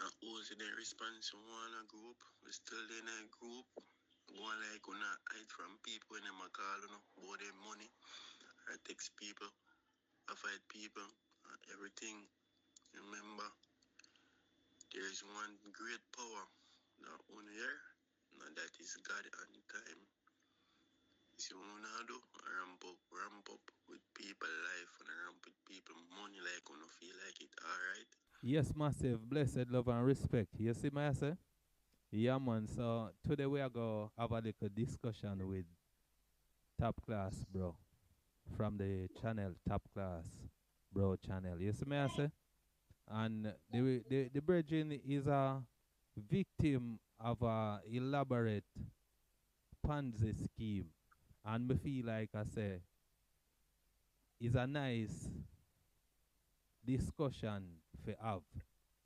And also the response to one a group. We still in a group. One like gonna hide from people when them a call, about their money. I text people, I fight people, everything. Remember, there is one great power that only here, and that is God and time. So you wanna do ramp up with people life and ramp with people money like wanna feel like it alright. Yes, massive, blessed love and respect. You see my say? Yeah, man. So today we are going to have a little discussion with Top Class, bro, from the channel Top Class, bro channel. You see me, I say? And the virgin is a victim of a elaborate Ponzi scheme. And me feel like I say, is a nice discussion for have.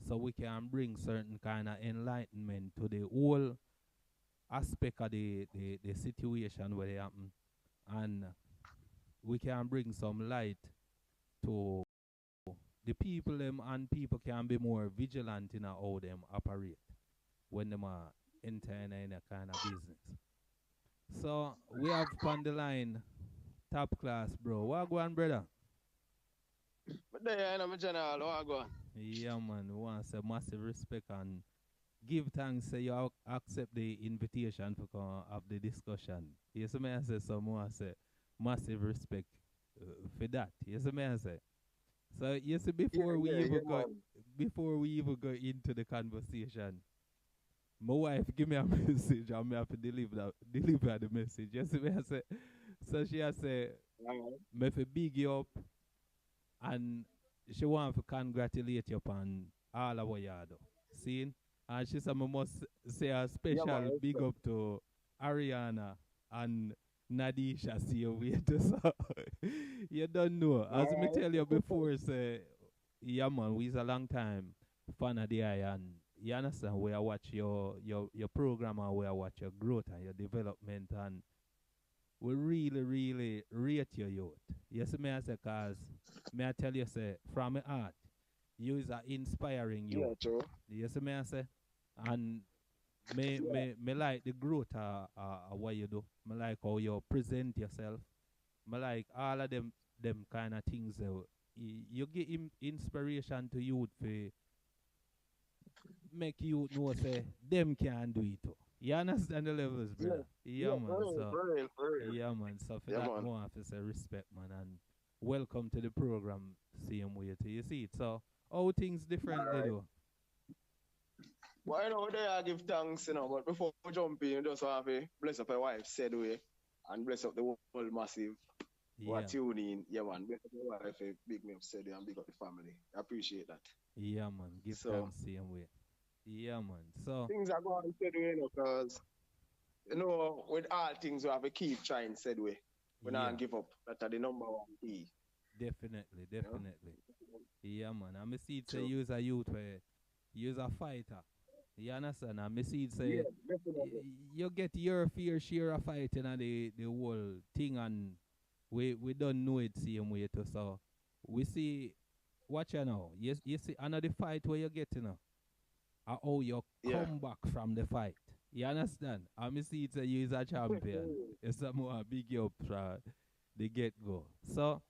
So we can bring certain kind of enlightenment to the whole aspect of the situation where they happen. And we can bring some light to the people them, and people can be more vigilant in how them operate when them are entering in a kind of business. So we have on the line Top Class, bro. What go on, brother? But there, my general, what go on? Yeah, man. We want to say massive respect and give thanks. Say you accept the invitation for come have the discussion. Yes, me I say some more. Say massive respect for that. Yes, me I say. So you see, Yeah, man. before we even go into the conversation, my wife give me a message and me have to deliver the message. You see, me I say. So she has say, Alright. me fi big you up, and she want to congratulate you upon all of what you do. See? And she said, I must say a Yeah, special man. big up to Ariana and Nadisha. See you wait. So you don't know. As me Alright. tell you before, say, yeah, man, we's a long time fan of the eye, and you understand where I watch your program and where I watch your growth and your development, and we really, really rate your youth. Yes, may I say, cause may I tell you, say, from my heart, you is a inspiring Yeah, youth. true. Yes, may I say, and Yeah. me like the growth what you do. Me like how you present yourself. Me like all of them kind of things. You give inspiration to youth for make you know say them can do it too. You understand the levels, Yeah. brother? Yeah, Yeah, for man. real, So for real, for real. yeah, man. So for Yeah, that, man. more have to say respect, man, and welcome to the program. Same way to you see it. So how things differently Alright. though? Well, there I give thanks, but before we jump in, you just have to bless up your wife, said way, and bless up the whole massive. Yeah, What tune in, yeah, man. Bless up your wife, big me up, said and big up the family. I appreciate that. yeah, man. Give So, thanks same way. Yeah, man. So things are going said way, because with all things, we have to keep trying, said way. We yeah, not give up. That's the number one key, definitely, you know? definitely. Yeah, man. I me see it say True. use a youth where use a fighter. You understand? I me see it say Yeah, definitely. you get your fair share of fighting and the whole thing, and we don't know it same way too. So we see watch you now. You see another fight where you get how you Yeah. come back from the fight. You understand? I me see it say you is a champion. It's a more big you up from the get go. So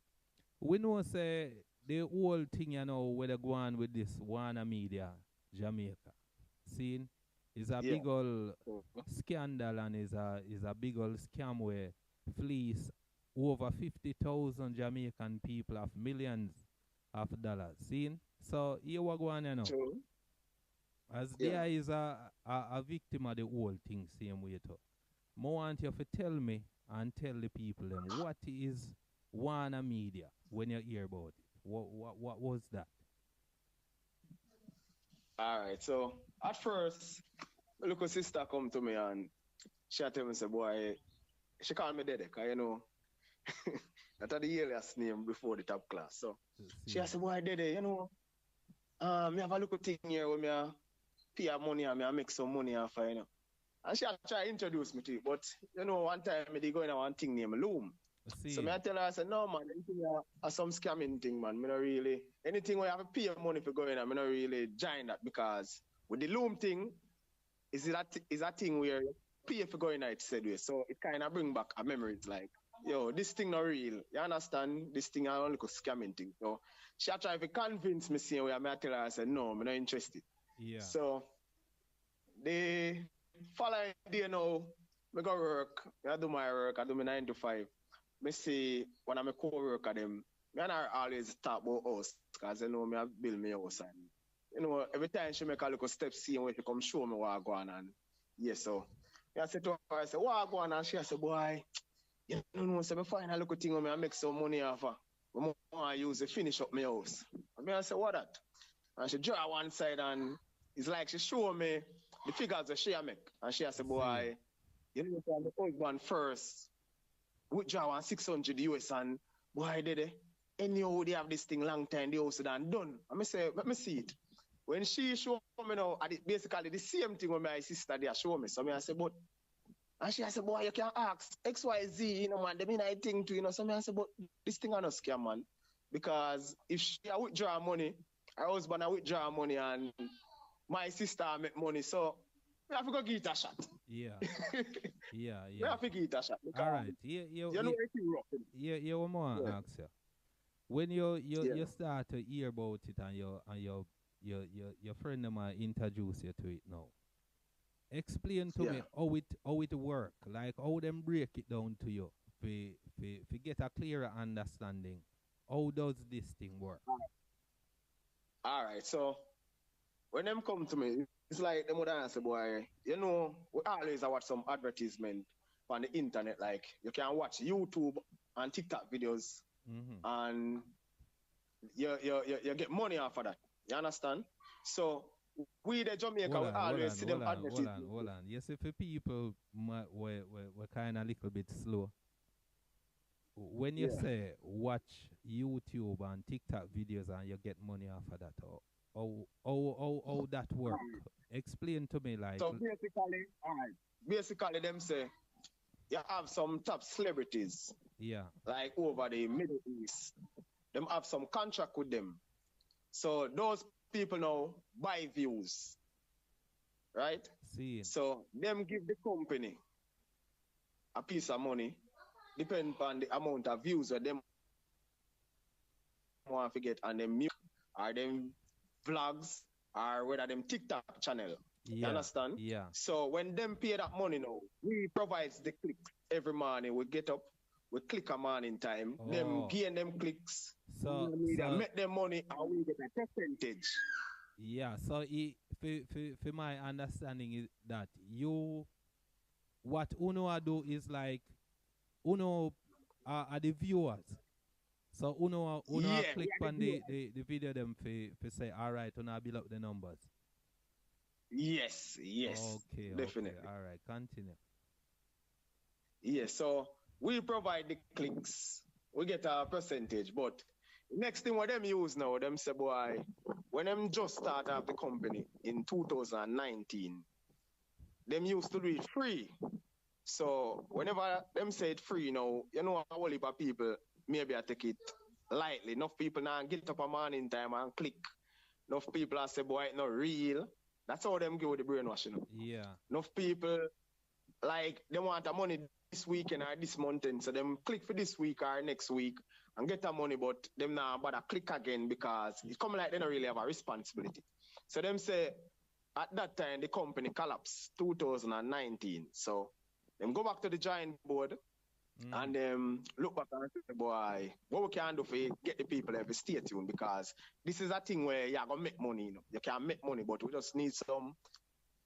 we know say the whole thing where they go on with this Warner Media Jamaica scene is a Yeah. big old Mhm. scandal, and is a big old scam where fleece over 50,000 Jamaican people of millions of dollars. Seen? So here we go on, True. as Yeah. there is a victim of the whole thing same way too. I want you to tell me and tell the people them what is Warner Media when you hear about it. What was that? All right. So at first, my little sister come to me and she tell me, say, boy, she called me Dede, cause that's the alias name before the top class. So she See, said, boy, Dede, me have a little thing here where me pay her money and me a make some money off her, And she a try introduce me to it, but one time me dey go in a one thing named Loom. So me see, I tell her, I said, no man, anything some scamming thing, man. Me not really anything where you have to pay your money for going, I me not really join that because With the loom thing, is a thing where you pay for going out said way. So it kind of bring back a memory. It's like, yo, this thing not real. You understand? This thing I only scamming thing. So she try to convince me same way. I tell her, I said, no, I'm not interested. Yeah. So the following day now, I go work. I do my work. I do my 9 to 5. I see one of my co-worker them. Me and her always talk about us because you know me I build my house and you know every time she make a little step see when she come show me what I go on and yes so I said to her I said what I go on and she said boy you know so me find a little thing where I make some money off her. I want to use it finish up my house. I said what that? And she draw one side and it's like she show me the figures that she make and she said boy you know the husband first withdraw 600 US and boy did it. Anyhow, they have this thing long time, they also done. Let me say, let me see it. When she show me now, basically the same thing when my sister there show me. So I say, but, and she said, boy, you can ask XYZ, you know, man, they mean I think to, you know, so I say, but this thing are not scam, man. Because if she withdraw money, her husband withdraw money and my sister make money, so we have to go give it a shot. Yeah. Yeah. We have to give it a shot. All right. You know everything rough. Yeah, one more ask you. When you start to hear about it and your friend them introduce you to it now, explain to me how it work, like how them break it down to you, to get a clearer understanding. How does this thing work? All right, so when them come to me, it's like them would answer, boy, you know, we always watch some advertisement on the internet, like you can watch YouTube and TikTok videos. Mm-hmm. And you get money off of that. You understand? So we the Jamaica we always see them advertising. Hold on. You see, for people were kind of a little bit slow. When you say watch YouTube and TikTok videos and you get money off of that, how that work? Explain to me, like. So basically, them say you have some top celebrities. Yeah. Like over the Middle East. Them have some contract with them. So those people now buy views. Right? See. So them give the company a piece of money, depending on the amount of views that them want to get on them music or them vlogs or whether them TikTok channel. Yeah. You understand? Yeah. So when them pay that money now, we provide the click every morning. We get up, we click a morning time, them gain them clicks, so make them money and we get a percentage. Yeah, so for my understanding is that what Uno do is like Uno are the viewers. So Uno click on the video them for say, all right, Uno build up the numbers. Yes. Okay, definitely. Okay. All right, continue. Yes, so we provide the clicks, we get a percentage, but next thing what them use now, them say, boy, when them just start up the company in 2019, them used to do it free. So whenever them say it free now, you know a whole heap of people, maybe I take it lightly. Enough people now get up a morning time and click. Enough people I say, boy, it's not real. That's how them go with the brainwashing. You know? Yeah. Enough people, like, they want the money this weekend or this month, so them click for this week or next week and get the money, but them now bother click again because it's coming like they don't really have a responsibility. So them say, at that time, the company collapsed, 2019. So them go back to the giant board and look back and say, boy, what we can do for get the people to stay tuned because this is a thing where you're going to make money. You know? You can make money, but we just need some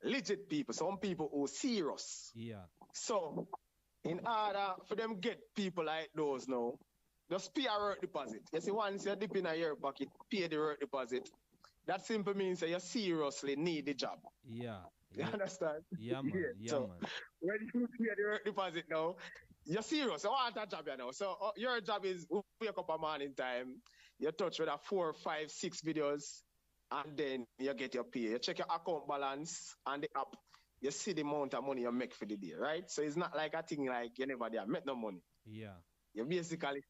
legit people, some people who are serious. Yeah. So in order for them get people like those now, just pay a work deposit. You see, once you dip in a year pocket, pay the work deposit. That simply means that you seriously need the job. Yeah. You understand? Yeah, man. Yeah, so man. when you pay the work deposit now, you're serious. You want a job you know. So your job is wake up a morning time, you touch with 4, 5, 6 videos, and then you get your pay. You check your account balance on the app. You see the amount of money you make for the day, right? So it's not like a thing like you never there make no money. Yeah. You basically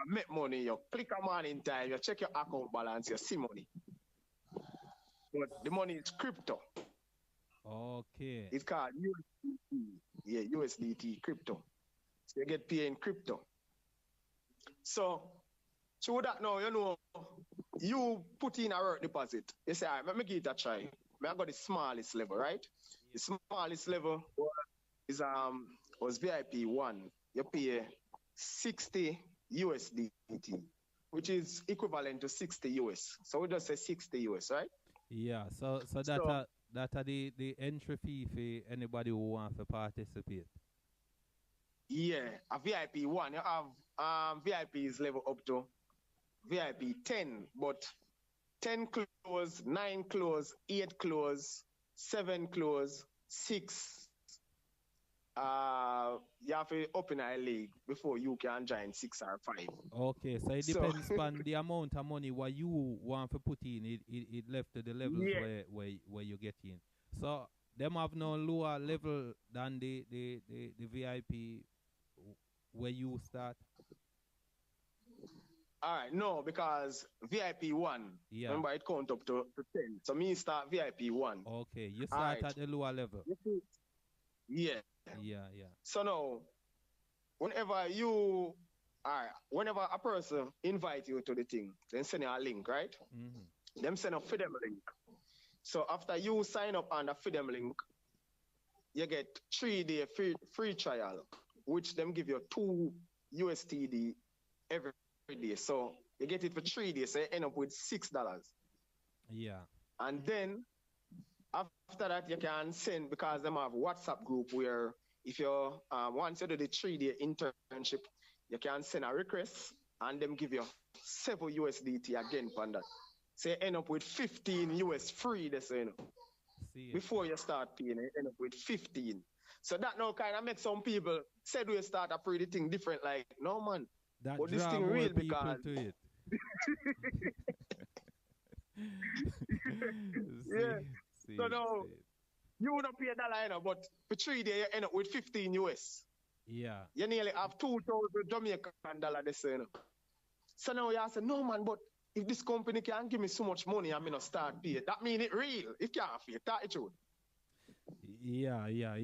make money, you click a morning time, you check your account balance, you see money. but the money is crypto. Okay. It's called USDT. Yeah, USDT crypto. So you get paid in crypto. So through that now, you put in a work deposit. You say, all right, let me give it a try. I got the smallest level, right? The smallest level was VIP one. You pay 60 USDT, which is equivalent to 60 US. So we just say 60 US, right? Yeah. So that are the entry fee for anybody who wants to participate. Yeah, a VIP one. You have VIP is level up to VIP 10, but 10 close, 9 close, 8 close, 7 close, 6. You have to open a league before you can join 6 or 5. Okay, so it depends on the amount of money what you want to put in. It left to the levels Yeah. where you get in. So them have no lower level than the VIP where you start. All right, no, because VIP 1, Yeah. remember it count up to 10. So me start VIP 1. Okay, you start Alright. at the lower level. Yeah. Yeah. So now, whenever a person invite you to the thing, then send you a link, right? Mm-hmm. Them send a FIDEM link. So after you sign up on the FIDEM link, you get 3-day free trial, which them give you 2 USTD every day. So you get it for 3 days, so you end up with $6. Yeah. And then after that, you can send, because them have WhatsApp group where if you once you do the 3-day internship, you can send a request and them give you 7 USDT again for that. So you end up with 15 US free, before you start paying, you end up with 15. So that now kind of makes some people said we start a pretty thing different, like, no man. That but draw this thing more real people because to it. Yeah. So now you wouldn't pay $1, but for 3 days you end up with 15 US. Yeah. You nearly have 2,000 Jamaican dollar this, So now you say, no man, but if this company can give me so much money, I'm gonna start paying. That mean it real. It can't feel that truth. Yeah. Yeah,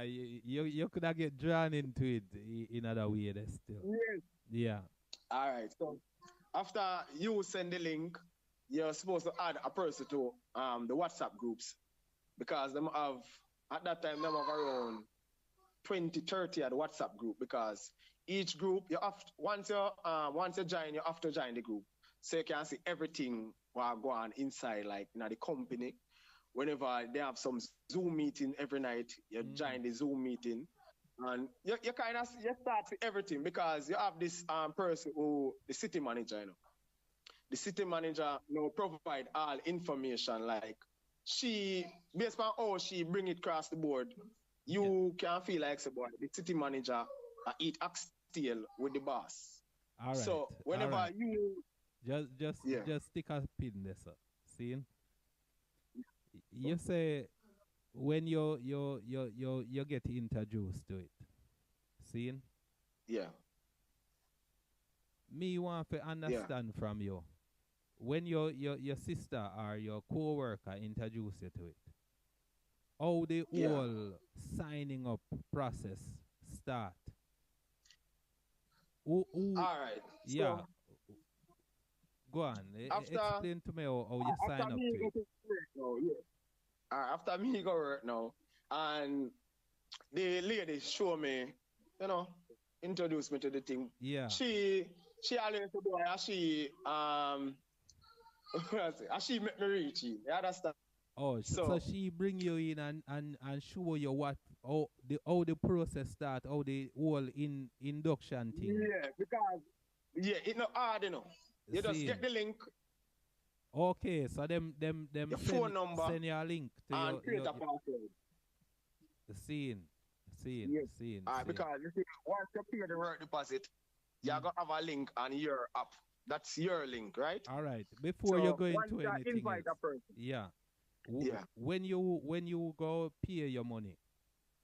you could have get drawn into it in other way that's still. Yes. Yeah. All right. So after you send the link, you're supposed to add a person to the WhatsApp groups, because them have at that time them have around 20, 30 at the WhatsApp group, because each group you have once you join, you have to join the group. So you can see everything while go on inside, like the company. Whenever they have some Zoom meeting every night, you join the Zoom meeting. And you kind of you start with everything, because you have this person who the city manager, The city manager provide all information, like she based on how she bring it across the board. You can feel like the city manager eat oxtail with the boss. All right. So whenever you just stick a pin there, sir. See? You say when you get introduced to it. See? Yeah. Me want to understand from you. When your sister or your co-worker introduce you to it, how the whole signing up process start? All right. Yeah. So go on. Explain to me how you sign up to it. After me go work now, and the lady show me, introduce me to the thing. Yeah. She always she she make me reach it. You understand? Oh, so she bring you in and show you how the process start, how the whole induction thing. Yeah, because it's not hard, You just get the link. Okay, so them your phone number send you a link to and create a password. Scene. Because you see, once you pay the work deposit, you're gonna have a link on your app. That's your link, right? All right. Before you go into anything invite else, a person. yeah. When you go pay your money,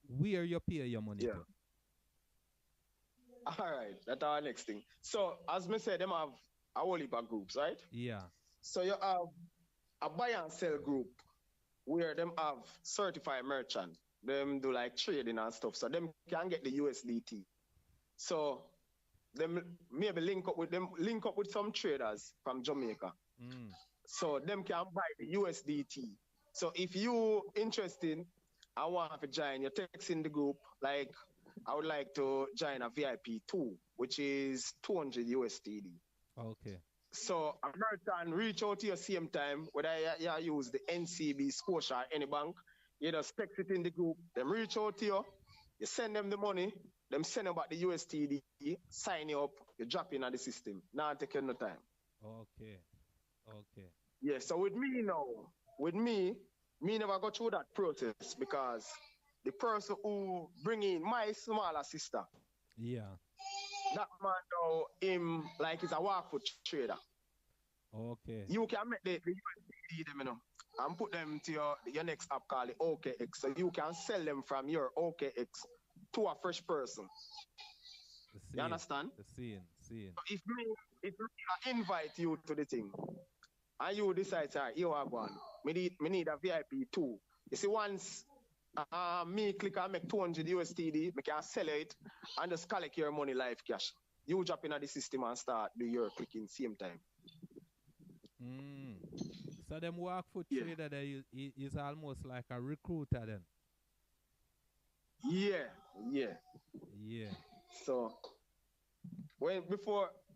where you pay your money to? All right, that's our next thing. So as me said, them have a whole heap of groups, right? Yeah. So you have a buy and sell group where them have certified merchant. Them do like trading and stuff. So them can get the USDT. So them maybe link up with some traders from Jamaica. Mm. So them can buy the USDT. So if you interested and want to join, you text in the group like I would like to join a VIP 2, which is 200 USDT. Okay. So a merchant reach out to you same time, whether you use the NCB, Scotia, or any bank, you just text it in the group, them reach out to you, you send them the money, them send them back the USDT, sign you up, you drop in at the system. Now take no time. Okay. Okay. Yeah, so with me now, with me never go through that process because the person who bring in my smaller sister, Yeah. that man now, him like he's a walk foot trader. Okay. You can make the USDT them, and put them to your next app called the OKX. So you can sell them from your OKX to a fresh person. You understand? Seeing. So if me I invite you to the thing, and you decide, sorry, you are one. Me need a VIP too. You see, once me click and make 200 USDT, me can sell it and just collect your money live cash. You drop in at the system and start do your clicking same time. Mm. So them walk foot Yeah. trader there is almost like a recruiter then. Yeah. So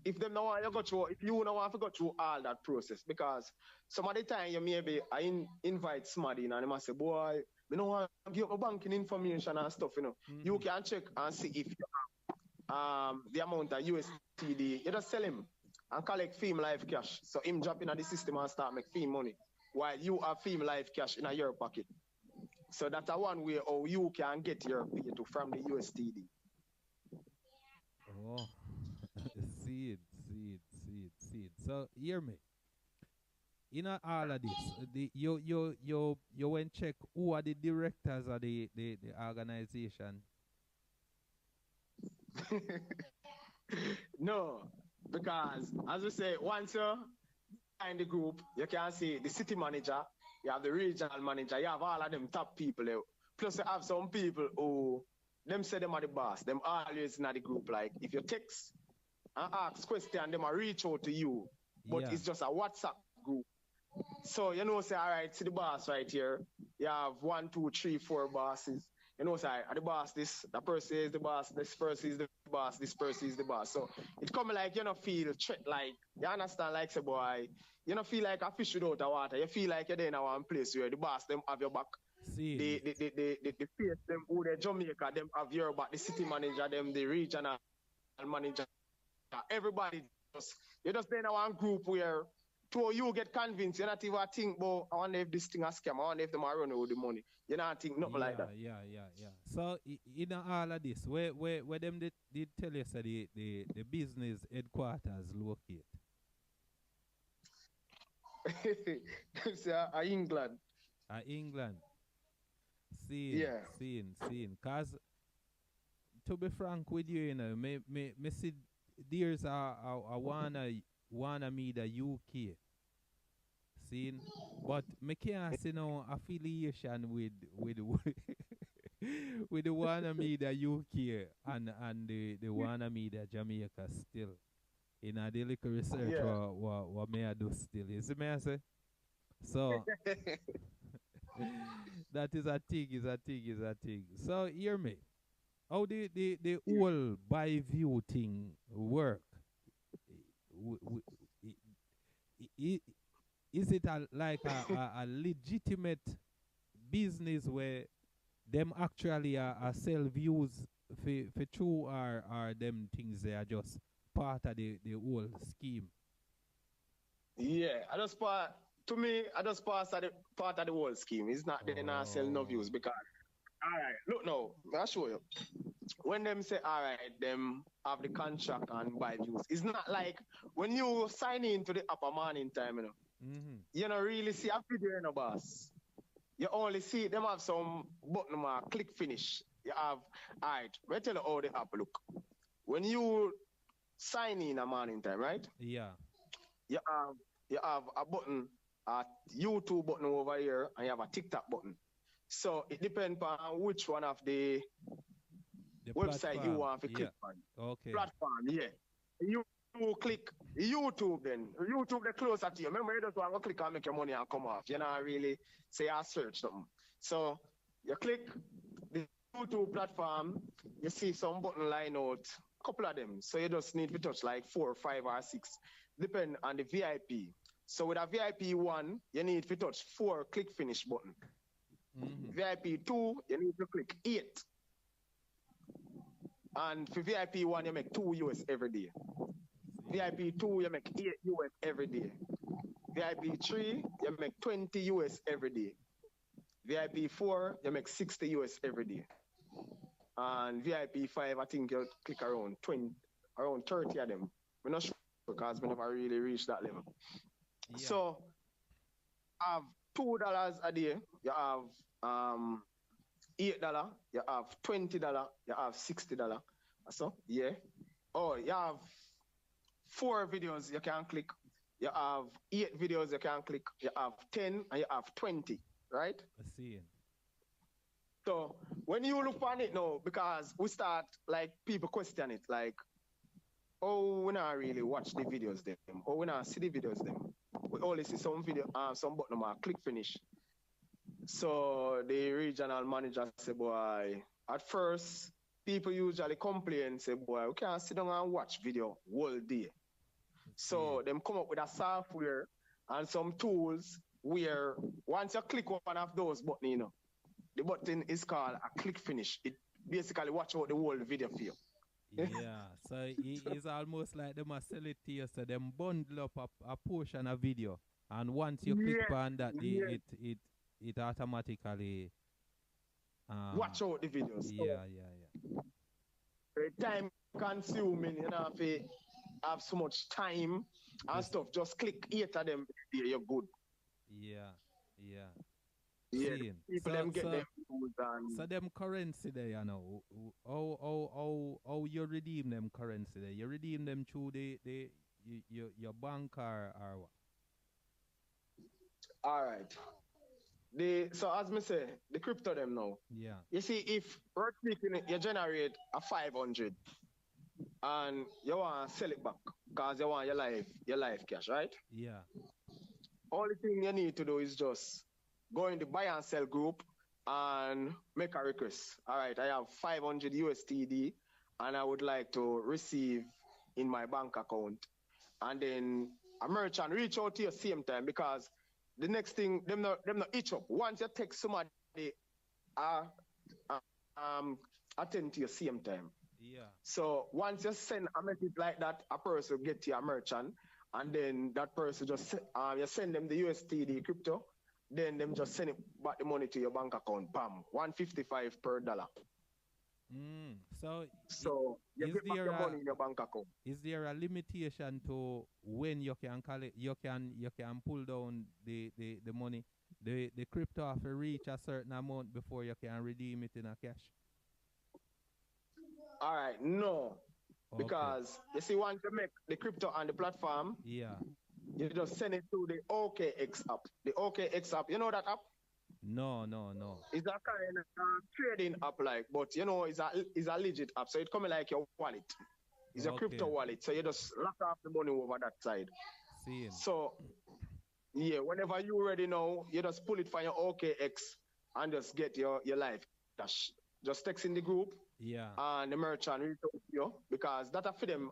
if them no want you go through, if you don't want to go through all that process, because some of the time you maybe invite somebody and they must say, boy, we don't want to give up banking information and stuff, Mm-hmm. You can check and see if you have the amount of USDT. You just sell him and collect fee live cash. So him drop in the system and start make fee money while you have fee live cash in your pocket. So that's a one way how you can get your pay to from the USDT. Oh, see it. So hear me. In all of this, you went check who are the directors of the organization. No, because as we say, once you're in the group, you can see the city manager, you have the regional manager, you have all of them top people there. Plus you have some people who them say them are the boss, them always in the group. Like if you text and ask question, them will reach out to you. But it's just a WhatsApp group. So say, all right, see the boss right here. You have 1, 2, 3, 4 bosses. Say, the boss, that person is the boss, this person is the boss, this person is the boss. So it come like you don't feel like, you understand, like say boy, you don't feel like a fish without the water. You feel like you're there in one place where the boss them have your back. See. The face them who the Jamaica them have your back, the city manager, them, the regional manager, everybody you just there in one group where you get convinced, you not even think about I wonder if this thing a scam, I wonder if them are running with the money. You not think nothing like that. Yeah. So in all of this, where them did tell you say the business headquarters locate? England. England. Seeing. Cause to be frank with you, me see there's a wanna me the UK. Seeing, but me can't see no affiliation with with the wanna me the UK and the wanna me the Jamaica still. In a the little research what may I do still. You see me I say? So that is a thing. So hear me. How the whole buy view thing work? Is it like a legitimate business where them actually are sell views for true, or them things they are just part of the whole scheme? Yeah, I just part of the whole scheme. It's not they not sell no views because all right, look now, I'll show you. When them say all right, them have the contract and buy views. It's not like when you sign into the upper morning time, Mm-hmm. you don't really see a video in a boss. You only see them have some button mark, click finish. You have all right, we tell you how the app look. When you sign in a morning time, right? Yeah. You you have a button, a YouTube button over here, and you have a TikTok button. So it depends on which one of the website you platform. want to Yeah. click on. Okay. Platform, yeah. You click YouTube then. YouTube they closer to you. Remember, you just want to click and make your money and come off. You know, really say I search something. So you click the YouTube platform, you see some button line out, a couple of them. So you just need to touch like 4, 5, or 6, depend on the VIP. So with a VIP 1, you need to touch 4 click finish button. VIP 2, you need to click 8. And for VIP 1, you make 2 US every day. VIP 2, you make 8 US every day. VIP 3, you make 20 US every day. VIP 4, you make 60 US every day. And VIP 5, I think you click around 30 of them. We're not sure because we never really reached that level. Yeah. So, have $2 a day, you have $8, you have $20, you have $60. So, yeah. Oh, you have 4 videos you can click. You have 8 videos you can click. You have 10 and you have 20, right? I see. So when you look on it now, because we start like people question it, like, oh, we not really watch the videos them, or we not see the videos them. We only see some video, some button mark, click finish. So the regional manager say, boy, at first people usually complain, say, boy, we can't sit down and watch video all day. So them come up with a software and some tools where once you click one of those buttons, you know, the button is called a click finish. It basically watch out the whole video for you. Yeah, so it's almost like them a sell it to you, so them bundle up a portion of video, and once you click on that, it automatically watch out the videos. Yeah. Time consuming, you know, if you have so much time and stuff, just click 8 of them, you're good. Yeah. Yeah, people them get them. So them currency there, you know, how you redeem them currency there? You redeem them through your bank or what? All right. So as me say, the crypto them now. Yeah. You see, if we're speaking, you generate a 500 and you want to sell it back because you want your life cash, right? Yeah. Only thing you need to do is just go in the buy and sell group and make a request. All right, I have 500 USTD and I would like to receive in my bank account. And then a merchant reach out to you same time, because the next thing, them not itch up. Once you text somebody, attend to you same time. Yeah. So once you send a message like that, a person will get to your merchant, and then that person just you send them the USTD crypto, then them just send it back the money to your bank account. Bam, $1.55 per dollar. So you get back your money in your bank account. Is there a limitation to when you can collect? You can pull down the money. The crypto have to reach a certain amount before you can redeem it in a cash. All right, no. Okay. Because you see, once you make the crypto on the platform, yeah, you just send it to the OKX app. The OKX app, you know that app? No. It's a kind of trading app, like, but you know, it's a legit app. So it's coming like your wallet. It's a crypto wallet. So you just lock off the money over that side. Seeing. So yeah, whenever you ready now, you just pull it from your OKX and just get your life cash. Just text in the group. Yeah. And the merchant reach out to you, because that's for them,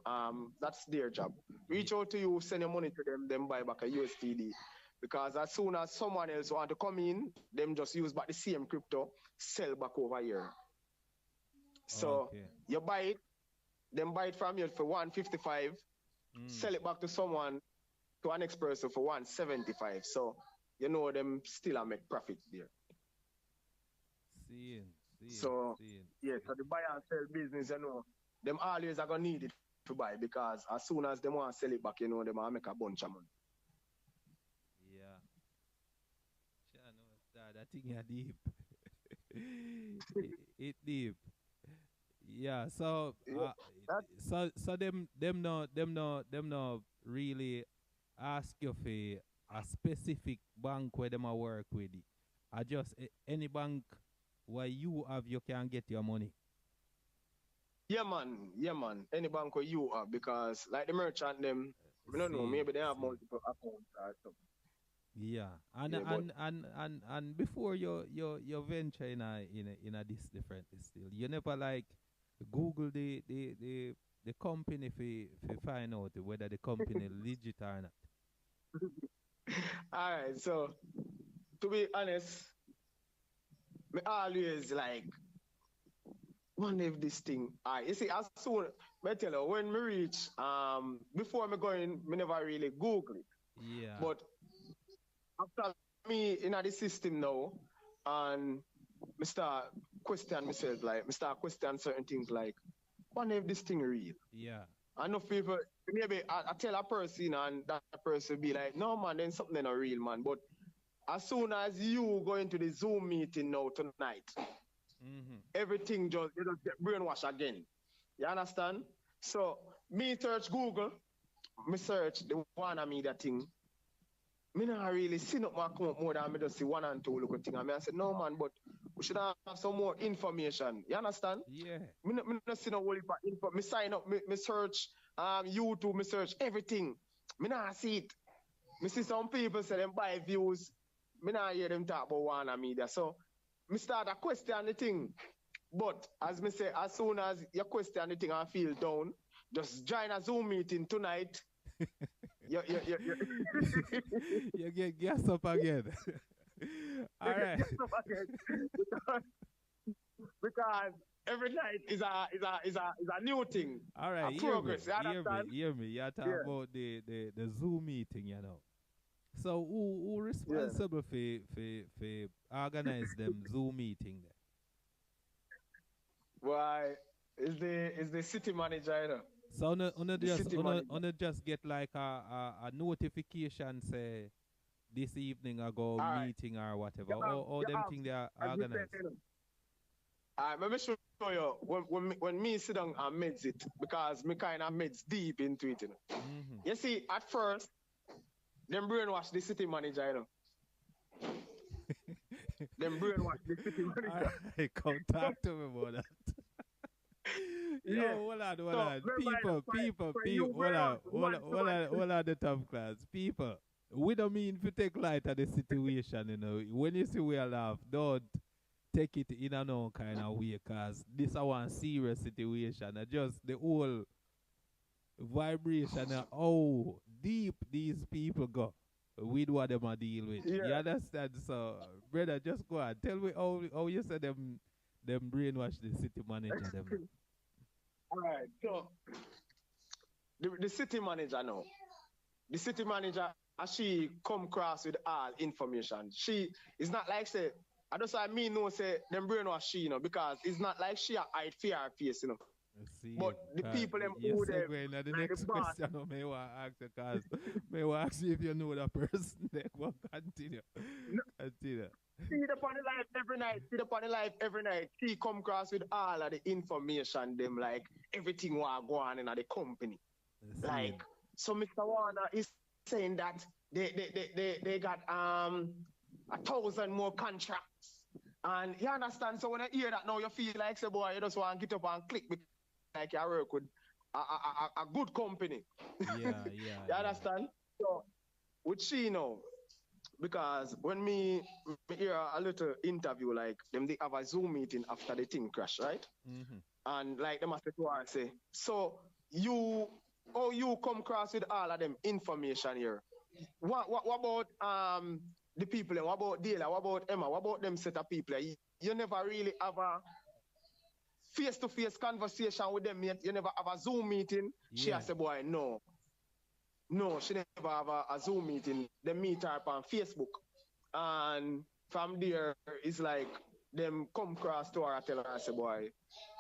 that's their job. Reach out to you, send your money to them, then buy back a USDD. Because as soon as someone else want to come in, them just use back the same crypto, sell back over here. So you buy it, them buy it from you for $1.55, sell it back to someone, to an next person for $1.75. So you know them still make profit there. So the buy and sell business, you know, them always are gonna need it to buy, because as soon as they want to sell it back, you know, they want to make a bunch of money. Yeah. That thing is deep. it deep. Yeah. So them no really ask you for a specific bank where them a work with. I just any bank where you have you can get your money. Yeah, man. Yeah, man. Any bank where you are, because like the merchant them, I don't know, Same, maybe they have same. multiple accounts or something. Yeah, and Yeah, but and before you venture in a this different still, you never like Google the company for find out whether the company legit or not. all right. So to be honest, me always like wonder if this thing. I you see as soon I tell you when me reach before me going, me never really Google it. Yeah, But after me in the system now, and me start question myself like me start question certain things like wonder if this thing real. yeah, I know people maybe I tell a person and that person be like, no man, then something not real, man. But as soon as you go into the Zoom meeting now tonight, mm-hmm. everything just you just get brainwashed again. You understand? So me search Google, me search the one media thing. Me not really see not come up more than me just see one and two look thing. And me I said, no man, but we should have some more information. You understand? Yeah, Me not see no whole heap of info. Me sign up, me search YouTube, me search everything. Me not see it. Me see some people say them buy views. Me not hear them talk about one media. So me start a question the thing. But as me say, as soon as you question the thing and feel down, just join a Zoom meeting tonight. you get gas up again. All right. Because every night is a new thing. All right, A progress. You understand? hear me. You talk Yeah. about the Zoom meeting, you know. So who Yeah. responsible for organize them Zoom meeting there? Why is the city manager, you know? So The city manager. just get like a notification say this evening I go All right. meeting or whatever. Yeah, Or them yeah, thing they are as you say, organized. you know. All right, let me show you when me sit down and meds it because me kind of meds deep into it, you know. Mm-hmm. You see, at first, them brainwash the city manager, you know. Them brainwash the city manager. Alright, come talk to me about that. Yo, Yeah. hold on. So remember, People, for you brainwash hold on the top class. People, we don't mean to take light of the situation, you know. When you see we laugh, don't take it in a no kind of way, cause this is one serious situation. Just the whole vibration of how deep these people go with what them are deal with. Yeah. You understand? So, brother, just go on. Tell me how you say them brainwash the city manager them. All right. So the city manager now. The city manager, as she come across with all information. She is not like say, I just I mean no say them brainwash she, you know, because it's not like she a hide fear her face, you know. See, But the people them you who them segue into the like next the boss. question. No, may want to ask you, cause may want to ask you if you know that person. Then go continue. No. Continue. See the on the live every night. See the on the live every night. She come across with all of the information, them like everything what go on in the company. See, Like so Mr. Warner is saying that they got 1,000 more contracts. And you understand? So when I hear that now you feel like say boy, you just want to get up and click because like you work with a good company. yeah. You understand? So with she now, because when me hear a little interview, like them they have a Zoom meeting after the thing crash, right? Mm-hmm. And like them have to go and say, so you come across with all of them information here. What about the people? What about Dela? What about Emma? What about them set of people? You never really have a face-to-face conversation with them yet. You never have a Zoom meeting. She Yeah. has say, boy, no, she never have a Zoom meeting. They meet her on Facebook, and from there it's like them come across to her and tell her, say, boy,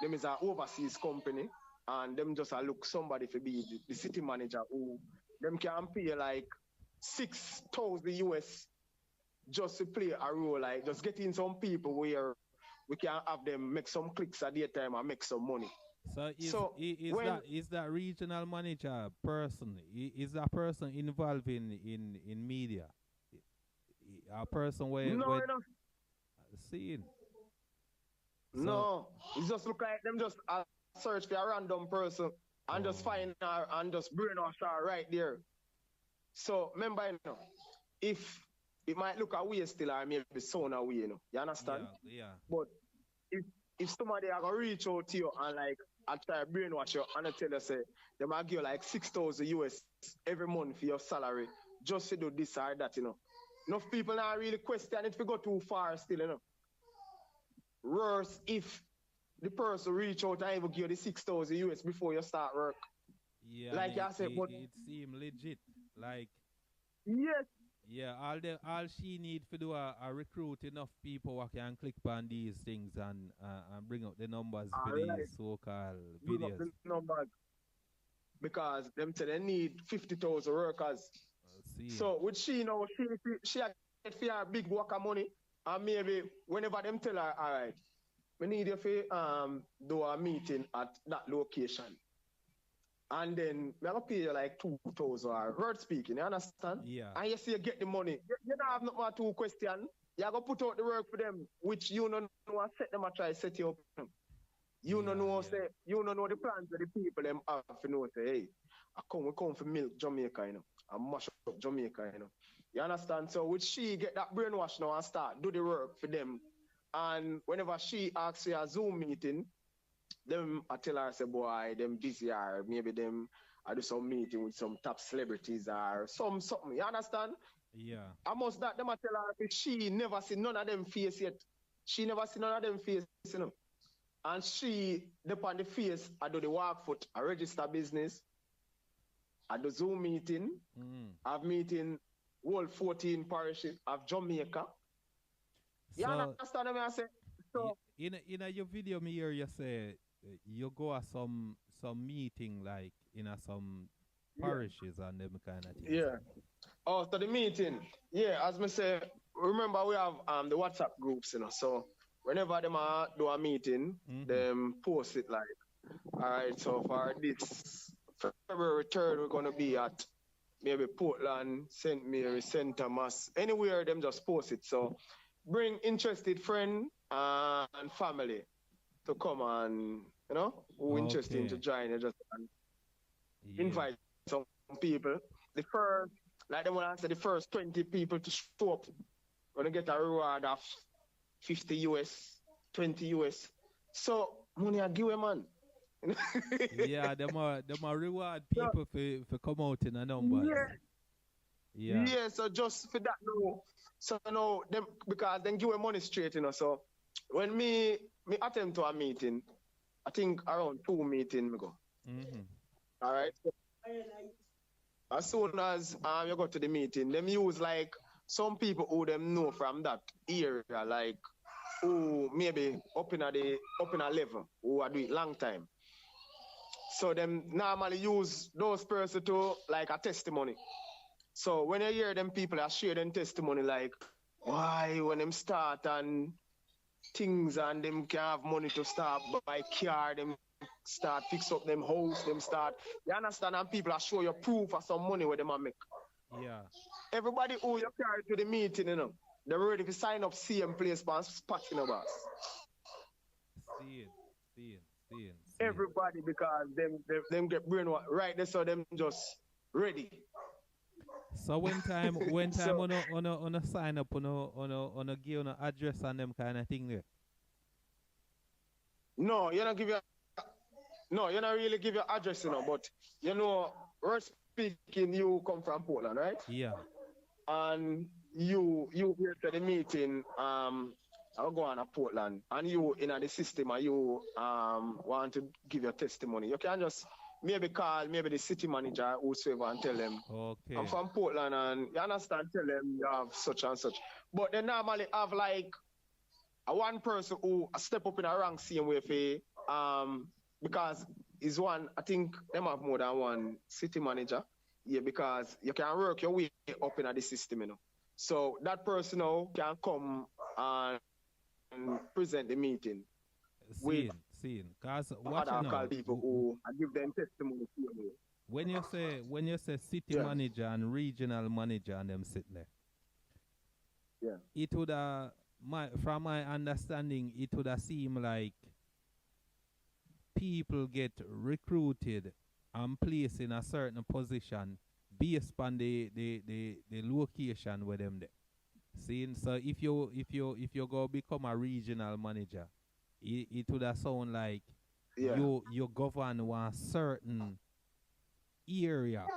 them is an overseas company, and them just look somebody to be the city manager who them can pay like 6,000 US just to play a role, like just getting some people where we can have them make some clicks at the time and make some money. So So when is that regional manager person? Is that person involved in media? A person no, where you know, seeing. So no, it just look like them just search for a random person and just oh find her and just brainwash her right there. So remember, you know, if it might look away still or maybe sound away, you know, you understand? yeah. But if if somebody are gonna reach out to you and like I try to brainwash you and I tell you say they might give you like 6,000 US every month for your salary just to do this or that, you know. Enough people now really question it if you go too far still, you know. Worse if the person reach out and even give you the 6,000 US before you start work. Yeah, and Like I said, but it seemed legit. Like yes, yeah, all she need to do a recruit enough people who can click on these things and bring up the numbers for all these right, so called bring up videos. the numbers because them say they need 50,000 workers. Seeing. So with she, you know, she get for her big work of money, and maybe whenever them tell her, all right, we need you to do a meeting at that location, and then we are gonna pay you like 2,000 or word speaking. You understand? Yeah. And you see you get the money. You don't have no more two question. You are gonna put out the work for them, which you don't know and set them a try set you up. You don't Yeah, know yeah. say you don't know the plans of the people them have to know say, hey, we come for milk Jamaica, you know, and mash up Jamaica, you know. You understand? So would she get that brainwash now and start do the work for them? And whenever she asks for a Zoom meeting, them I tell her say boy, them busy or maybe them I do some meeting with some top celebrities or something. You understand? Yeah. I must that them I tell her if she never see none of them face yet. She never see none of them face, you know. And she, upon the face, I do the work foot, I register business, I do Zoom meeting, Mm. I've meeting all 14 parishes of Jamaica. You So understand what I say? So, in your video me hear you say you go at some meeting like in a some yeah, parishes and them kind of things. yeah. Oh, so the meeting, yeah, as me say, remember we have the WhatsApp groups, you know, so whenever them do a meeting, Mm-hmm. them post it like, all right, so for this February 3rd, we're going to be at maybe Portland, St. Mary, St. Thomas, anywhere them just post it. So bring interested friend and family to come and, you know, who interested to Okay. join, you just Yeah. invite some people. The first, like them when I say the first 20 people to show up, gonna get a reward of 50 US, 20 US. So money I give a man. Yeah, them are reward So, people for come out in the numbers. yeah, Yeah. yeah, so just for that no. So no them because then give me money straight, you know. So when me attend to a meeting, I think around two meeting me go. Mm-hmm. All right. So as soon as you go to the meeting, them use like some people who them know from that area, like who maybe up in a level who are doing long time. So them normally use those persons to like a testimony. So when you hear them people are sharing testimony like why when them start and things and them can have money to start buy car, them start fix up them house, them start you understand and people are show you proof of some money where them are make. Yeah. Everybody who you carry to the meeting, you know, they're ready to sign up same place for spot in the boss. Seeing, seeing, seeing, seeing. Everybody because them get brainwashed right there, so them just ready. So when time So on a sign up on a give on a address and them kind of thing there. no, you don't give your no, you don't really give your address, you know, but you know, we're speaking, you come from Portland, right? Yeah. And you here to the meeting, I'll go on a Portland, and you in the system, and you want to give your testimony. You can just maybe call maybe the city manager or whosoever and tell them I'm Okay. from Portland, and you understand, tell them you have such and such. But they normally have like a one person who step up in a rank same way for because is one I think them have more than one city manager. Yeah, because you can work your way up in the system, you know. So that person now can come and present the meeting with Seeing, seeing. Cause watch Other you alcohol now. people who I give them testimony. When you say city Yeah. manager and regional manager and them sit there, Yeah. it would from my understanding, it would seem like people get recruited and placed in a certain position based on the location where them there. Seeing, so if you go become a regional manager, it would sound like Yeah. you govern one certain area,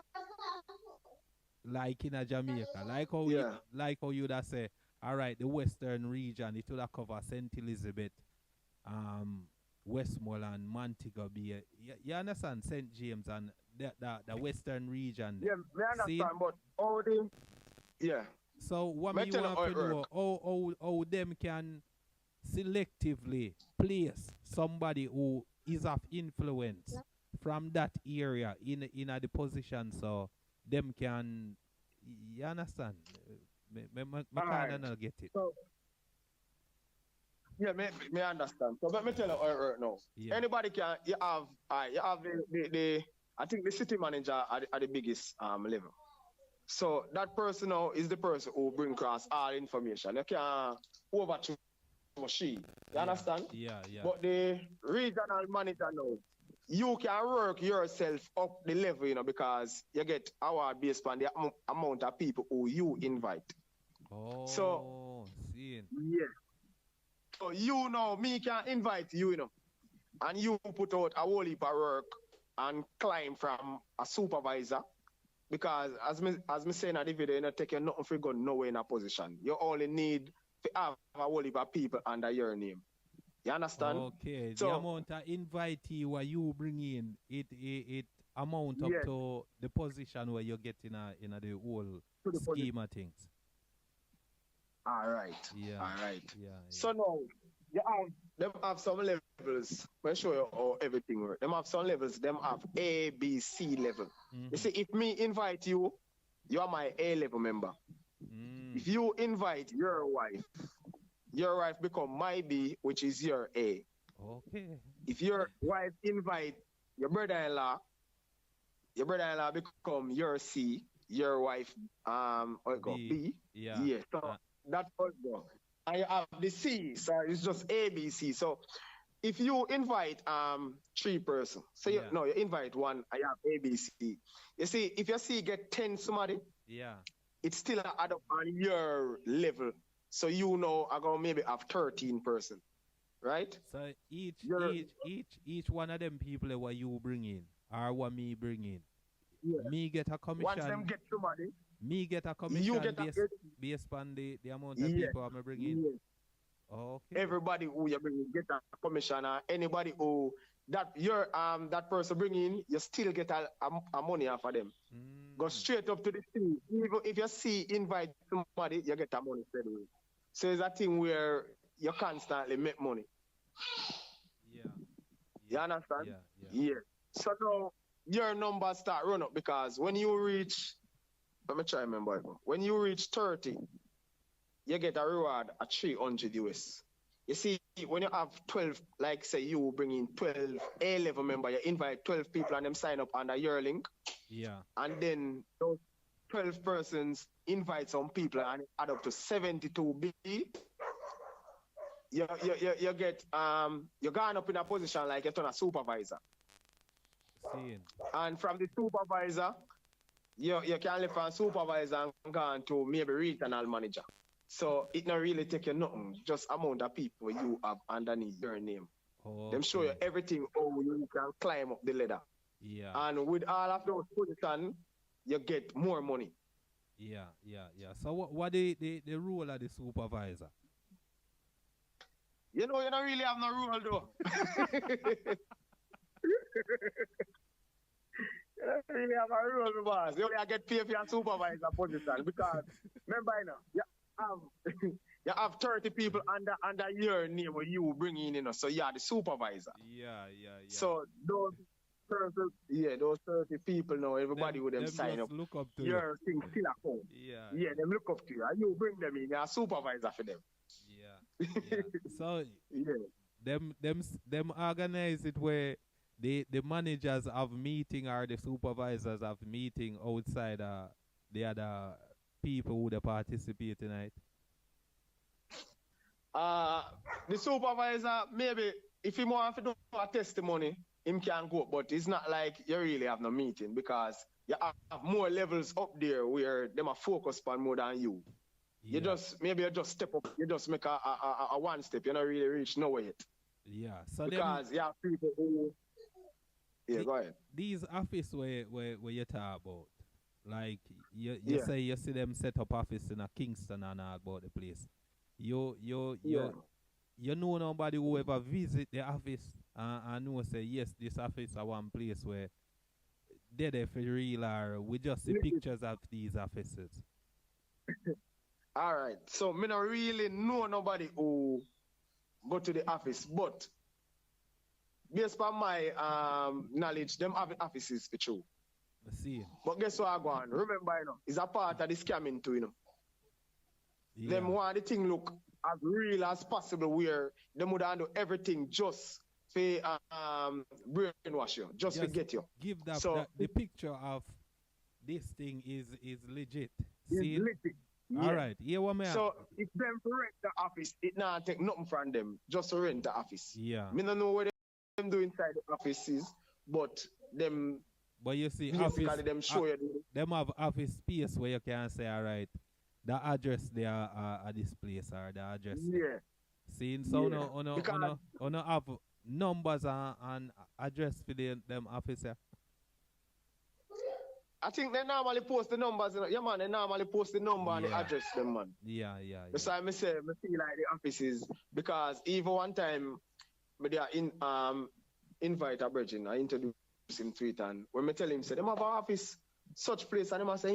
like in a Jamaica, Yeah. like how you'd say, all right, the western region, it would have cover St. Elizabeth, Westmoreland, Montego Bay. You understand St. James and the western region. Yeah, me See? understand, but all the yeah. So what Me me tell you want how to it know, how them can selectively place somebody who is of influence from that area in a the position, so them can, you understand? Me Alright. kind of not get it. So yeah, me understand. So let me tell you how it work now. Yeah. Anybody can you have the I think the city manager at the biggest level. So that person now is the person who bring across all information. You can over to machine. You understand? Yeah, yeah. But the regional manager now, you can work yourself up the level, you know, because you get award based on the amount of people who you invite. Oh, So seeing. yeah. So you know, me can invite you, you know, and you put out a whole heap of work and climb from a supervisor. Because as me saying at the video, you know, take your nothing for go nowhere in a position. You only need to have a whole heap of people under your name. You understand? Okay, So the amount of invitee what you bring in, it amount up yes, to the position where you get in a the whole to the position. scheme of things. All right. Yeah. All right. Yeah. So now them have some levels. I'll show you how everything works. Them have some levels. Them have A, B, C level. You see, if me invite you, you are my A level member. If you invite your wife become my B, which is your A. Okay. If your wife invite your brother-in-law become your C, your wife B. Yeah. Yeah. So that's also. And you have the C, so it's just A, B, C. So if you invite 3 persons, so you invite one, I have A, B, C. You see, if your C get 10 somebody, yeah, it's still add up on your level. So you know I'm gonna maybe have 13 person, right? So each one of them people what you bring in or what me bring in, me get a commission. Once them get somebody, me get a commission you get based on the amount of people I'm bringing in. Yes. Okay. Everybody who you bring in get a commission, or anybody who that person bring in, you still get a money off of them. Go straight up to the C. Even if you see invite somebody, you get a money straight away. So it's a thing where you constantly make money. Yeah. You understand? Yeah. So now your numbers start run up because when you reach, let me try to remember it. When you reach 30, you get a reward at 300 US. You see, when you have 12, like say you bring in 12 A-level member, you invite 12 people and them sign up under your link. Yeah. And then those 12 persons invite some people and add up to 72B. You get you're going up in a position like you're a supervisor. Seeing. And from the supervisor, you can live from supervisor and go to maybe regional manager. So it not really take you nothing, just amount of people you have underneath your name. Okay. Them show you everything how you can climb up the ladder. Yeah. And with all of those positions, you get more money. Yeah. So what the role of the supervisor? You know, you don't really have no rule though. You don't really have a rule, boss. You only get paid for your supervisor position because remember now, you have 30 people under your name where you bring in, you know, so you are the supervisor. Yeah. So those 30 people now, everybody with them sign up. Look up to your thing still at home. Yeah, them look up to you. And you bring them in, you're a supervisor for them. Yeah. So them organize it where the managers have meeting or the supervisors have meeting outside the other people who they participate tonight. The supervisor, maybe if he want to do a testimony, him can go, but it's not like you really have no meeting because you have more levels up there where them are focused on more than you. You just maybe you just step up, you just make a one step, you not really reach nowhere yet. Yeah. So because you have people who go ahead. These office where you talk about, like you say you see them set up office in a Kingston and all about the place. You know nobody who ever visit the office and know say yes, this office is one place where they're there for real or we just see pictures of these offices. All right. So me not really know nobody who go to the office, but based on my knowledge, them have offices for true. I see. But guess what I go on? Remember, it's a part of the scamming too, Yeah. Them want the thing look as real as possible where them would handle everything just for brainwash you, just to get you. Give that the picture of this thing is legit. See? Legit. Yeah. All right. Here what me so if them rent the office, it not take nothing from them, just to rent the office. Yeah. Me don't know what them do inside the offices, but them. But you see, office, them show you them have office space where you can say, all right, the address there at this place or the address. Yeah. Seeing so no have numbers and address for them officer. I think they normally post the numbers. Yeah, man, they normally post the number and the address, them, man. Yeah. That's why I say, I feel like the offices, because even one time, they are invite a virgin, I introduce him to it, and when I tell him, say, them have an office, such place, and him say,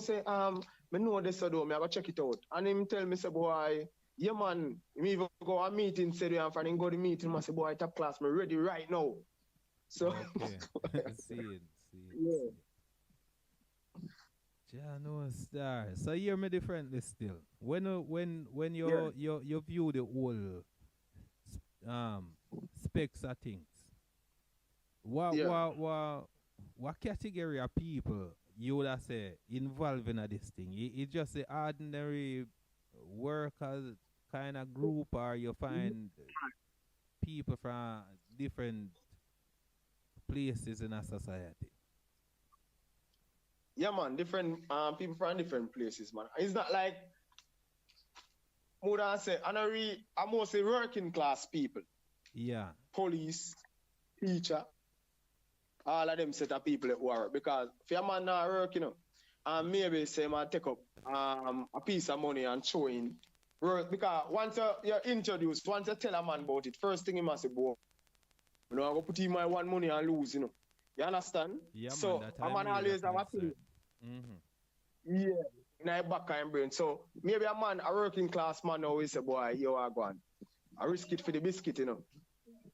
say, I know this, so I go check it out. And him tell me, say, boy, yeah, man, me even go a meeting, say, and friend, go to the meeting, I say, boy, top class, me ready right now. So, okay. see it. Yeah. No star. So you're me differently still. When you view the whole specs of things, what category of people you would have say involved in this thing? It's just the ordinary workers kind of group, or you find people from different places in a society? Yeah, man, different people from different places, man. It's not like I say, I'm mostly working class people. Yeah. Police, teacher, all of them set of people at work. Because if your man not work, and maybe say man take up a piece of money and show in work. Because once you're introduced, once you tell a man about it, first thing he must say, boy, I'm going to put in my one money and lose, You understand? Yeah, so a man always have a thing. Yeah, in my back and brain. So maybe a working class man always say, boy, you are going. I risk it for the biscuit,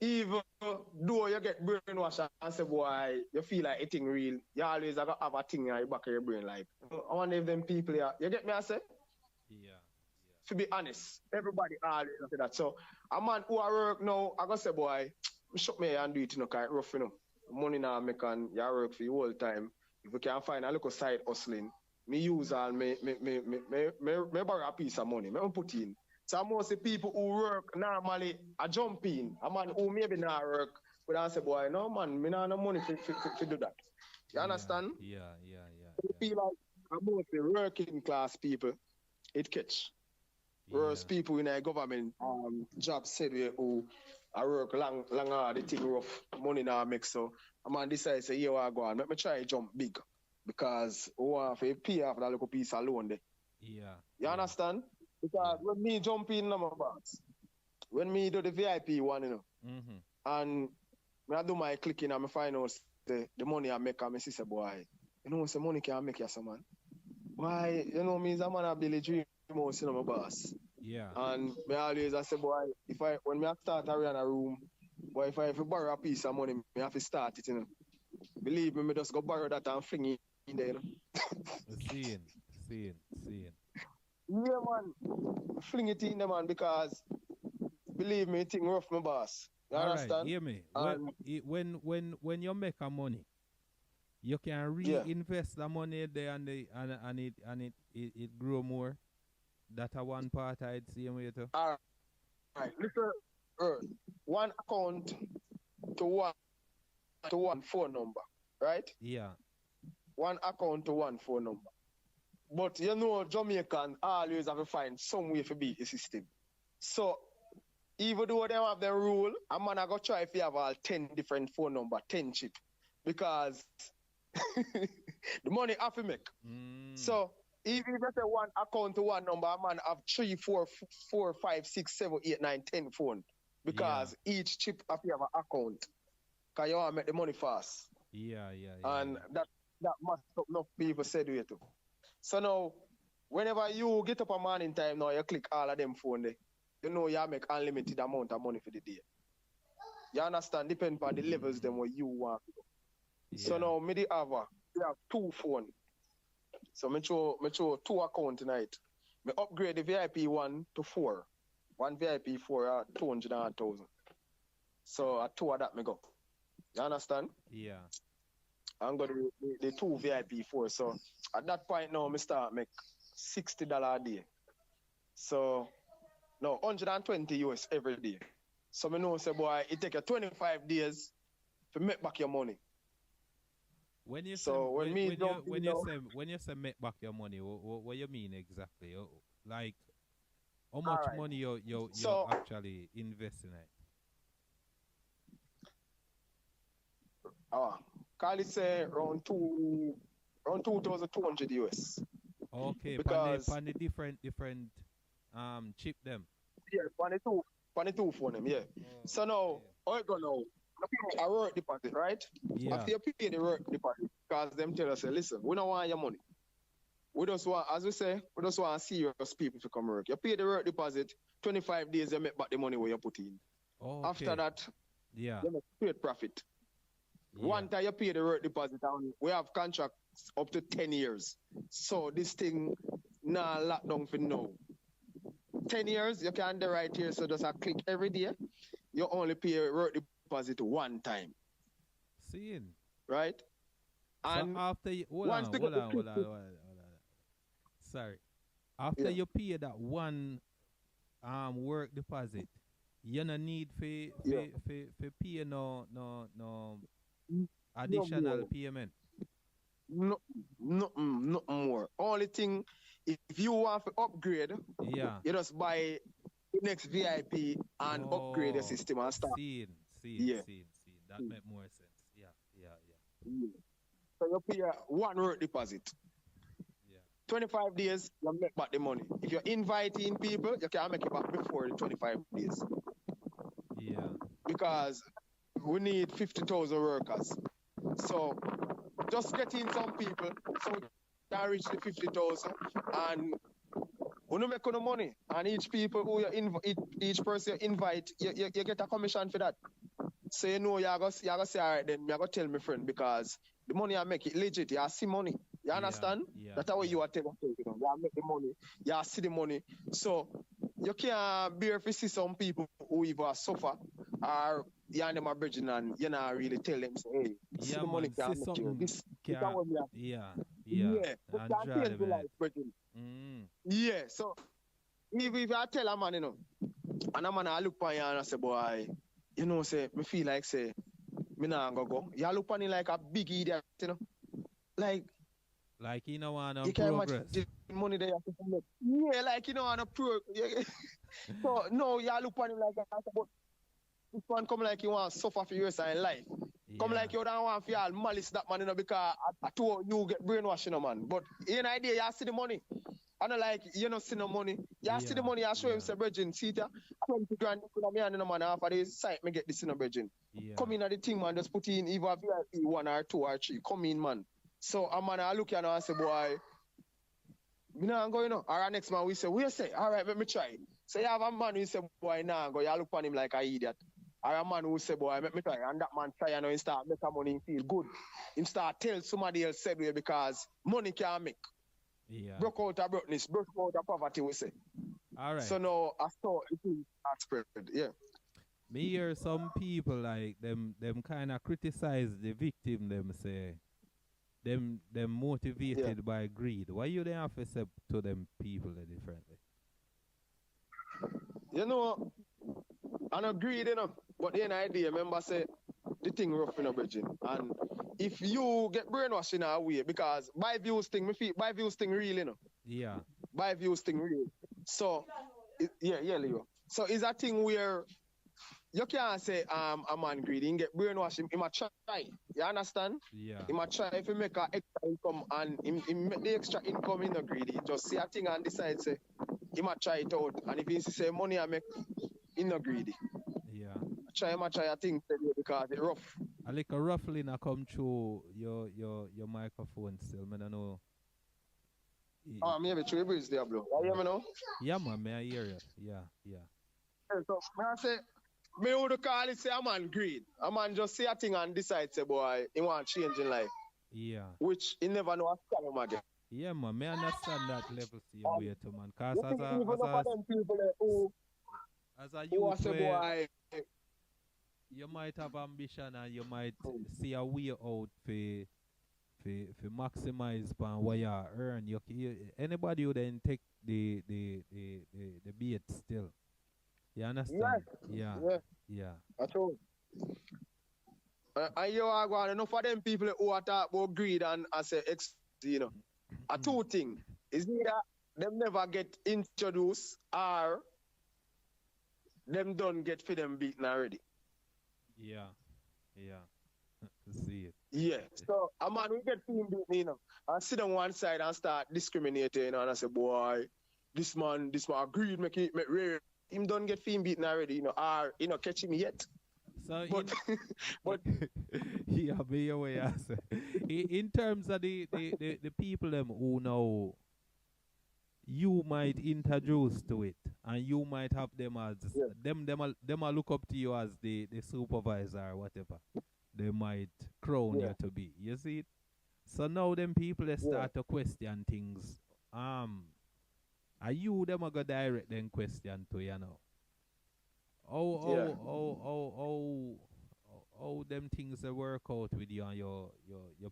Even though you get brainwashed and say, boy, you feel like eating real, you always have a thing in the back of your brain. Like, I wonder if them people here, you get me, I say? Yeah. To be honest, everybody always say that. So a man who I work now, I go say, boy, shut me and do it, kind of rough, Money now make and you work for you all time. If you can find a little side hustling, me use all me borrow a piece of money, me put in. So most of the people who work normally I jump in. A man who maybe not work, but I say, boy, no man, me not no money to do that. You understand? Yeah. I feel like most the working class people, it catch. Whereas people in a government job said who I work long hard, the thing rough, money now make so a man decide say, yeah, I go on, let me try jump big. Because we want to pay off that little piece alone there. Yeah. You understand? Because when me jump in my box, when me do the VIP one, and when I do my clicking and I find out the money I make, I say, boy, say money can make you some man. Why, means I'm gonna build a dream house in my boss. Yeah. And me always I say, boy, when I start around a room, boy, if I borrow a piece of money, me have to start it, Believe me, just go borrow that and fling it in there, Seeing. Yeah, man. Fling it in there, man, because believe me, thing rough, my boss. You All right, understand? hear me. And When you make a money, you can yeah. reinvest the money there and it grow more. That a one part I'd see way too. All right. Listen, one account to one phone number, right? Yeah. One account to one phone number. But you know, Jamaican always have to find some way to beat the system. So even though they have the rule, a man I go try if you have all 10 different phone number, 10 chip. Because the money have to make. So even if you say one account to one number, a man have 3, 4, 4, 5, 6, 7, 8, 9, 10 phone. Because each chip have to have an account. Because you want to make the money fast. Yeah. And that must up enough people said it too. So now, whenever you get up a morning time now, you click all of them phone there. You know you make unlimited amount of money for the day. You understand? Depending on the levels them what you want. So now we have 2 phone. So me show 2 account tonight. Me upgrade the VIP 1 to 4. One VIP 4 at 200,000. So at 2 of that me go. You understand? Yeah. I'm going to the 2 VIP 4. So at that point now, I start make $60 a day. So no, 120 US every day. So I know say boy, it take you 25 days to make back your money. When you So say when you say make back your money, what you mean exactly? Like how much money you actually invest in it? Call it say around 2,200 US. Okay, because on the different chip them. Yeah, 22 for them, yeah. So now, how it go now? You pay a work deposit, right? Yeah. After you pay the work deposit, because them tell us, listen, we don't want your money. We just want, as we say, we just want serious people to come work. You pay the work deposit, 25 days you make back the money where you put in. Okay. After that, you make straight profit. Yeah. One time you pay the work deposit, and we have contracts up to 10 years. So this thing nah lock down for now. 10 years, you can do right here, so just a click every day. You only pay a work deposit one time. Seeing. Right? And so after you hold on. Sorry. After you pay that one work deposit, you no need for pay no additional payment. No more. Only thing, if you want to upgrade, you just buy the next VIP and upgrade the system and start. See. That make more sense. Yeah. So you pay one work deposit. 25 days, you make back the money. If you're inviting people, you can make it back before the 25 days. Yeah. Because we need 50,000 workers. So just get in some people so we can reach the 50,000 and we don't make no money. And each people who each person you invite, you get a commission for that. So you know you're gonna say, all right, then you're gonna tell my friend because the money I make it legit, you see money. You understand? That's how you are telling people, you make the money, you see the money. So you can't bear if you see some people who either suffer or you and them are bridging and you not really tell them, say, hey, see the money can make you. This what we are. Yeah. But can't change the life, bridging. Yeah, so if I tell a man, you know, and a man I look on you and I say, boy, you know, say, me feel like, say, me nah go. You look on him like a big idiot, you know. Like you know want to progress. The money they have to make. Yeah, like you know want to progress. So no, you look on him like that. But this one come like you want to suffer for your in life. Yeah. Come like you don't want to all malice that man, you know, because I told you get brainwashed, you know, man. But in idea, you see the money. I don't like you know see no money. You see the money. I show him say, Virgin, see it. 20 grand put me and no man half of the site me get this in a Virgin. Come in at the thing, man. Just put in either VIP 1 or 2 or 3. Come in, man. So a man I look at and say, boy, me nah go, you know. Or next man we say, all right, let me try. So you have a man who say, boy, nah go. You look at him like an idiot. Or a man who say, boy, let me try. And that man try and he start make money feel good. Him start tell somebody else said because money can't make. Yeah. Broke out of brokenness, broke out of poverty, we say. All right. So now I saw it is spread. Yeah. Me hear some people like them kind of criticize the victim. Them say them Yeah. motivated by greed. Why you don't have to say to them people differently? You know, I agreed, but the idea, remember, say the thing rough in a bridging. And if you get brainwashed in a way, because by views thing, me feel by views thing real, Yeah. By views thing real. So, yeah, Leo. So it's a thing where you can't say a man greedy and get brainwashed. He might try. You understand? Yeah. He might try if he make an extra income and he make the extra income in the greedy. Just see a thing and decide say he might try it out. And if he say money I make in the greedy. Yeah. Try a thing because it's rough. I like a roughly na come through your microphone still. I don't know. Maybe three breeze there, bro. You hear me now? Yeah, man, may I hear you? Yeah. So I say, me would call it say a man greed. A man just see a thing and decide say boy, he want change in life. Yeah. Which he never know a scam again. Yeah, man, may I understand that level same way too, man. Cause You think even of them people as a who youth say where boy, you might have ambition and you might see a way out for maximize upon what you earn. Anybody who then take the bait still. You understand? Yeah. yeah. That's all. And you are going enough of them people who are talk about greed and I say a two thing is either them never get introduced or them don't get for them beaten already. Yeah. See it. Yeah. So a man will get him beaten, and sit on one side and start discriminating, and I say, boy, this man greed make rare. Him don't get him beaten already, or catch him yet. So but yeah, be your way answer. In terms of the people them who know you might introduce to it and you might have them as them a look up to you as the supervisor or whatever. They might crown you to be. You see it? So now them people they start to question things. Are you them a go direct then question to how them things they work out with you and your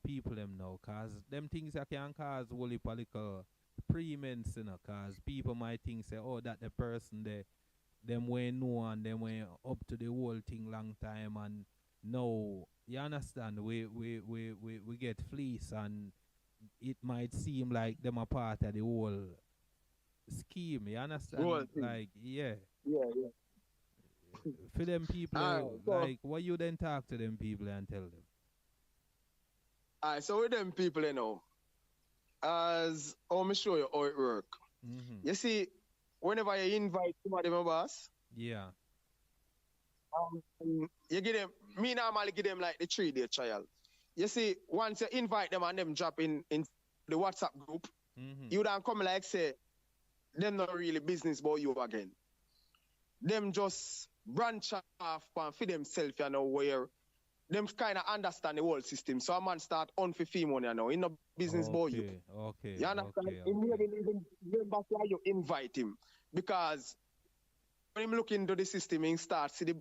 people them now, cause them things that can cause wholly political premense, cause people might think say, oh, that the person there them went know and them went up to the whole thing long time and now you understand we get fleece and it might seem like them a part of the whole scheme, you understand? Like yeah. For them people, like, what you then talk to them people and tell them? Alright, so with them people, as me show you how it work. Mm-hmm. You see, whenever you invite somebody, my boss, yeah, you give them. Me normally give them like the 3-day trial. You see, once you invite them and them drop in the WhatsApp group, you don't come like say, them not really business about you again. Them just branch off and for themselves, where them kind of understand the whole system. So a man start on for fee money, in no business about you. Okay. You understand? Okay. Remember why you invite him. Because when him look into the system, he start see the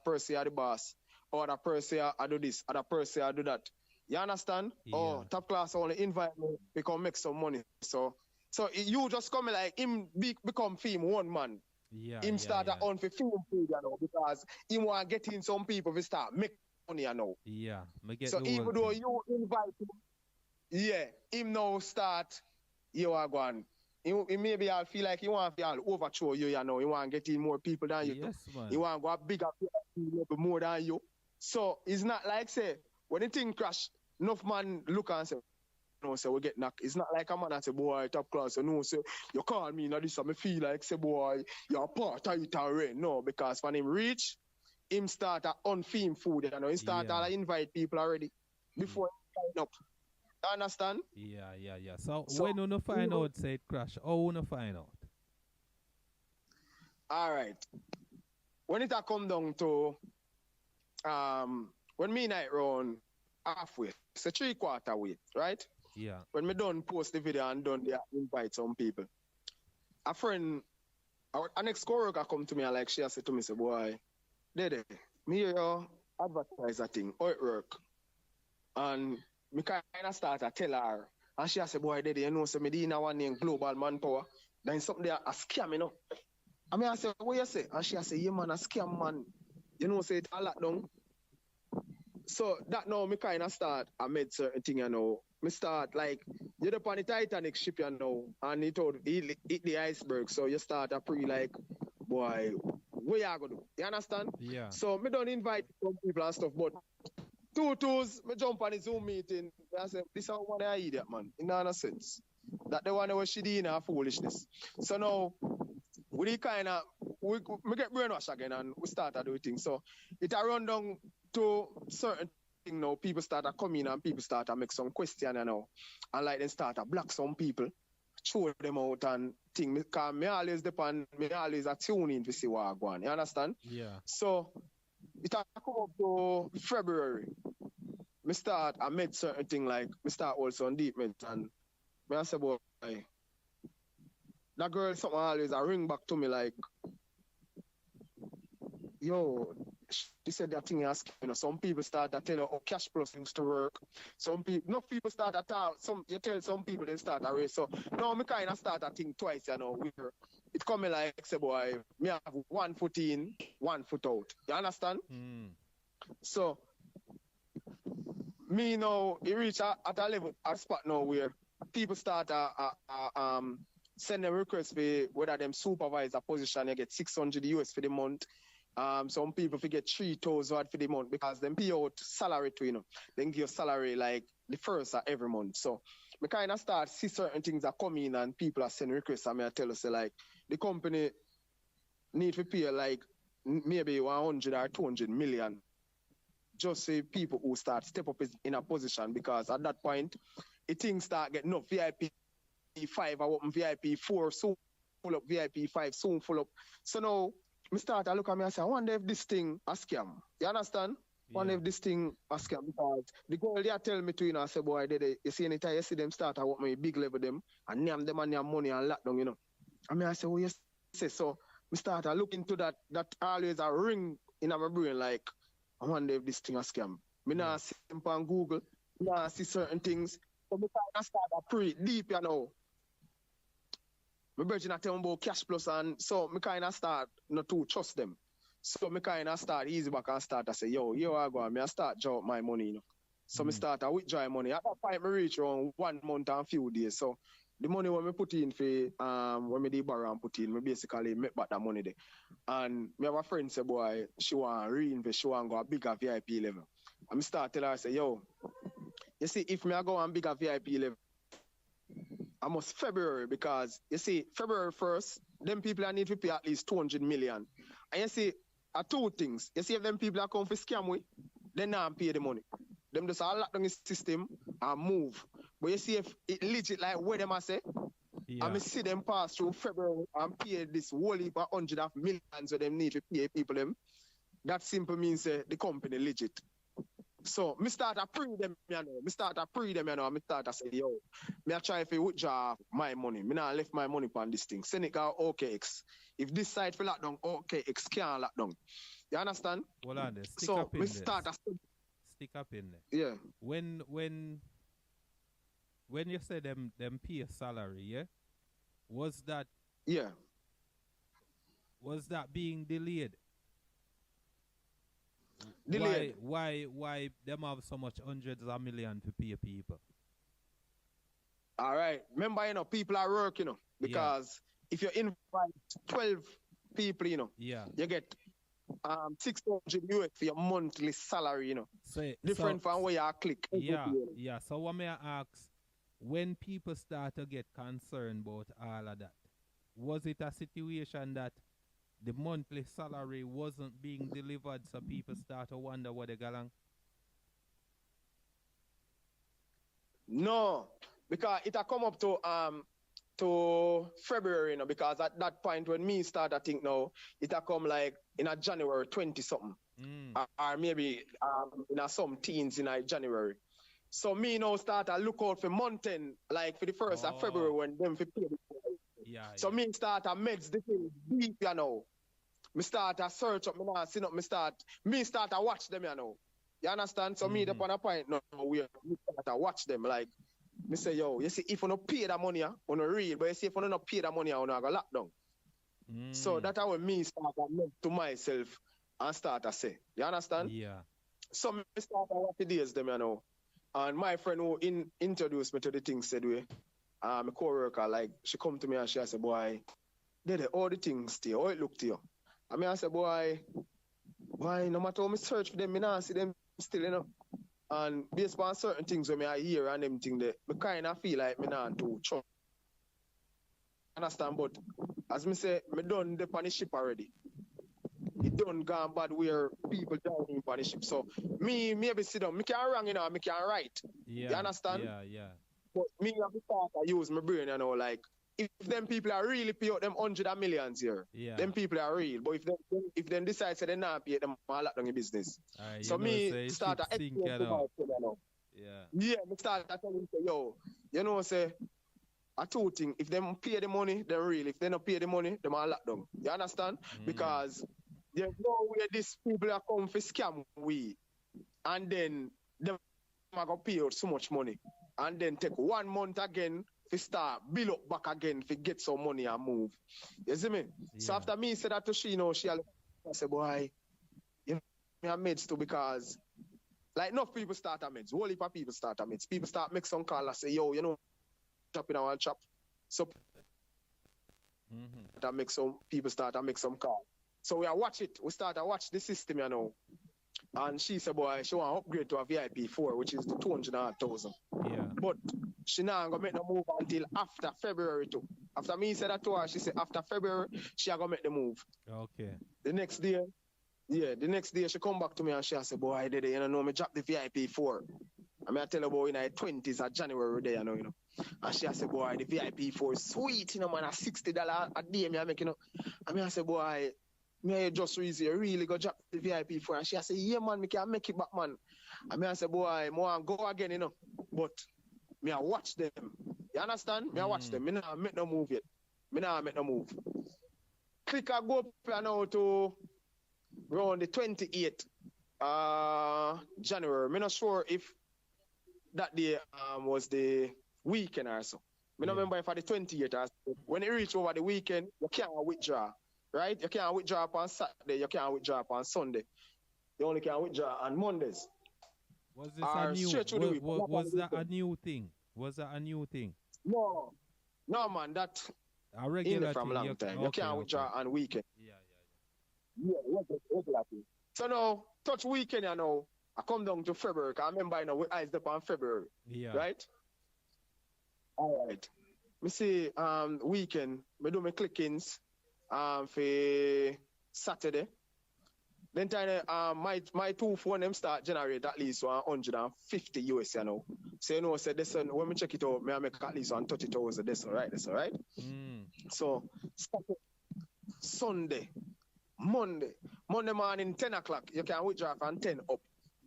person are the boss, or the person I do this, or the person I do that. You understand? Yeah. Oh, top class only invite me because make some money. So you just come like him become fame one man. Yeah. Him start on for film food, because he want to get in some people to start make money, Yeah. So even though you invite him, him now start, you are going. He maybe I'll feel like he want to overthrow you, He want to get in more people than you. Yes, man. He want to go bigger people more than you. So it's not like say when the thing crash, enough man look and say, so we get knocked. It's not like a man that say, boy, top class, say, you call me, now this, I feel like, say, boy, you're part of it already. No, because when him reach, him start on theme food, he start to invite people already before he sign up. You understand? Yeah. So when you find out, say it crash, how you find out? All right. When it come down to, when me night run halfway, it's a 3/4 way, right? Yeah. When me done post the video and done invite some people. a friend, an ex-coworker come to me and like she said to me, say, boy, Dede, me hear you advertise a thing, how it work. And me kind of start to tell her, and she said, boy, Dede, you know, so me in one name Global Manpower, then something there a scam, you know. I mean, I say, what you say? And she say, yeah, man, a scam, man. You know, say it a lot down. So that now me kind of start, I made certain thing, you know. Me start like, you're up on the Titanic ship, you know, and it hit the iceberg. So you start a pre like, boy, what you gonna do? You understand? Yeah. So me don't invite some people and stuff, but twos, me jump on the Zoom meeting. I say, this is one I idiot, man. In no sense. That the one that was shitty in our foolishness. So now, we kind of, we get brainwashed again and we start to do things. So it a run down to certain things now. People start to come in and people start to make some question, you know. And like they start to block some people, throw them out and thing. Because me always depend, me always a tune in to see what I go on. You understand? Yeah. So it a come up to February. I made certain thing like, me start also on deep meds and me I say, boy, that girl something always a ring back to me like, yo, she said that thing is, you know, some people start to tell you how cash plus used to work. No people start to talk, you tell some people they start to race. So now me kind of start to think twice, you know, where it come like, say, boy, me have 1 foot in, 1 foot out. You understand? Mm. So me now, it reach at a level, a spot now where people start send a request for whether them supervisor position, you get 600 US for the month. Some people forget 3,000 for the month because them pay out salary to, you know, then give salary like the first of every month. So we kind of start see certain things are coming and people are sending requests and I tell us like the company need to pay like maybe 100 or 200 million just say people who start step up in a position because at that point, the things start getting up VIP 5, I open VIP 4, soon full up, VIP 5, soon full up. So now, I start to look at me and say, I wonder if this thing a scam. You understand? Yeah. Wonder if this thing a scam because the girl they tell me to, you know, I say, boy, you see anytime you see them start to work me big level them and name them and their money and lock down, you know. I mean, I say, oh, you say so. I start to look into that always a ring in my brain like, I wonder if this thing a scam. Me now see them on Google, now see certain things. So me kind of start to pray deep, you know. My brother not tell me about cash plus and so me kind of start not to trust them. So me kind of start easy back and start to say, yo, I go and me I start draw my money, you know. So me start to withdraw money. At that point, me reach around 1 month and few days. So the money when me put in for when me did borrow and put in, me basically make back that money there. And me have a friend say, boy, she want reinvest, she want go a bigger VIP level. And me start tell her, I say, yo, you see, if me I go on bigger VIP level, almost February because you see February 1st, them people need to pay at least 200 million. And you see, two things. You see if them people are come for scam we, they not pay the money. Them just all lock down the system and move. But you see if it legit like where them I say, Yeah. I see them pass through February and pay this whole heap of 100 of millions so them need to pay people them. That simple means the company legit. So, me start to pre them, you know. Me start to say, yo, me I try to withdraw my money. Me not left my money on this thing. Send it go OKX. If this site for lock down, OKX can't lock down. You understand? Hold on there. Stick So, up in me there. start to Stick up in there. yeah. When you say them pay a salary, yeah? Was that being delayed? Delayed. Why them have so much hundreds of millions to pay people? All right. Remember, you know, people are working, you know, because if you invite 12 people, you know, you get 600 US for your monthly salary, you know. Different from where you click. Yeah. So what may I ask, when people start to get concerned about all of that, was it a situation that the monthly salary wasn't being delivered so people start to wonder what they got on? No, because it a come up to February, you know, because at that point when me start, I think now, it a come like in a January 20 something. Or maybe in a some teens in a January. So me now start to look out for month end, like for the first of February when them for pay. Yeah. So me start a meds the thing deep, you know. Me start a search up, me now sit up, me start a watch them, you know. You understand? So me the on a point now where me start to watch them. Like me say, yo, you see, if you don't pay that money, you don't read, but you see, if you don't pay that money, you don't go lock down. So that's how me start to myself and start to say. You understand? Yeah. So me start to watch the days them, you know. And my friend who introduced me to the thing said, my co-worker, like, she come to me and she said, boy, all the things to you, how it look to you. I mean, I said, boy, no matter how I search for them, I don't see them still, you know. And based on certain things when I hear and them things, I kind of feel like I not too trust. Understand? But as me say, I done the on the ship already. It done gone bad where people down in on the ship. So me maybe sit down, me can wrong, you know, me can right. Yeah. You understand? Yeah. But me have to start to use my brain, you know, like if them people are really pay out them hundreds of millions here, them people are real. But if them decide to they not pay them, I'll lock down the business. So me start to explain to myself, you know. Yeah, me start to tell him, yo, you know, say a two thing. If them pay the money, then real. If they don't pay the money, them all lock down. You understand? Because there's no way these people are come for scam we, and then them are gonna pay out so much money, and then take 1 month again to start build up back again to get some money and move. You see me? Yeah. So after me said that to she, you know, she said, boy, you know, me a meds too, because like enough people start a meds. Whole heap of people start a meds. People start make some call and say, yo, you know, chop in our chop. So that makes some people start to make some call. So we watch it. We start to watch the system, you know. And she said, boy, she want to upgrade to a VIP 4, which is the 200,000. Yeah. But she not going to make the move until after February too. After me said that to her, she said after February, she going to make the move. Okay. The next day she come back to me and she said, boy, you know, me drop the VIP 4. I mean, I tell her about in her 20s of January there, you know. And she said, boy, the VIP 4 is sweet, you know, man, at $60 a day, me I make, you know. I mean, I said, boy, me just really go drop the VIP 4. And she said, yeah, man, me can make it back, man. I mean, I said, boy, I want to go again, you know. But me I watch them. You understand? Me I watch them. Me not make no move yet. Me not make no move. Click I go up now to around the 28th January. Me not sure if that day was the weekend or so. Me not remember if at the 28th or so. When it reach over the weekend, you can't withdraw. Right? You can't withdraw on Saturday, you can't withdraw on Sunday. You only can withdraw on Mondays. Was this a new was that a new thing? Was that a new thing? No, man, that a regular from thing. Long time. You can't withdraw on weekend. Yeah, regular thing. So now, touch weekend, you know, I come down to February, because I remember, you know, we eyes up on February. Yeah. Right? All right. Me see weekend, me do my clickings for Saturday. Then my two phone them start generate at least 150 US, you know. So you know, say this when me check it out, I make at least 130,000 this, all right? That's all right. So Sunday, Monday morning 10 o'clock, you can withdraw from 10 up.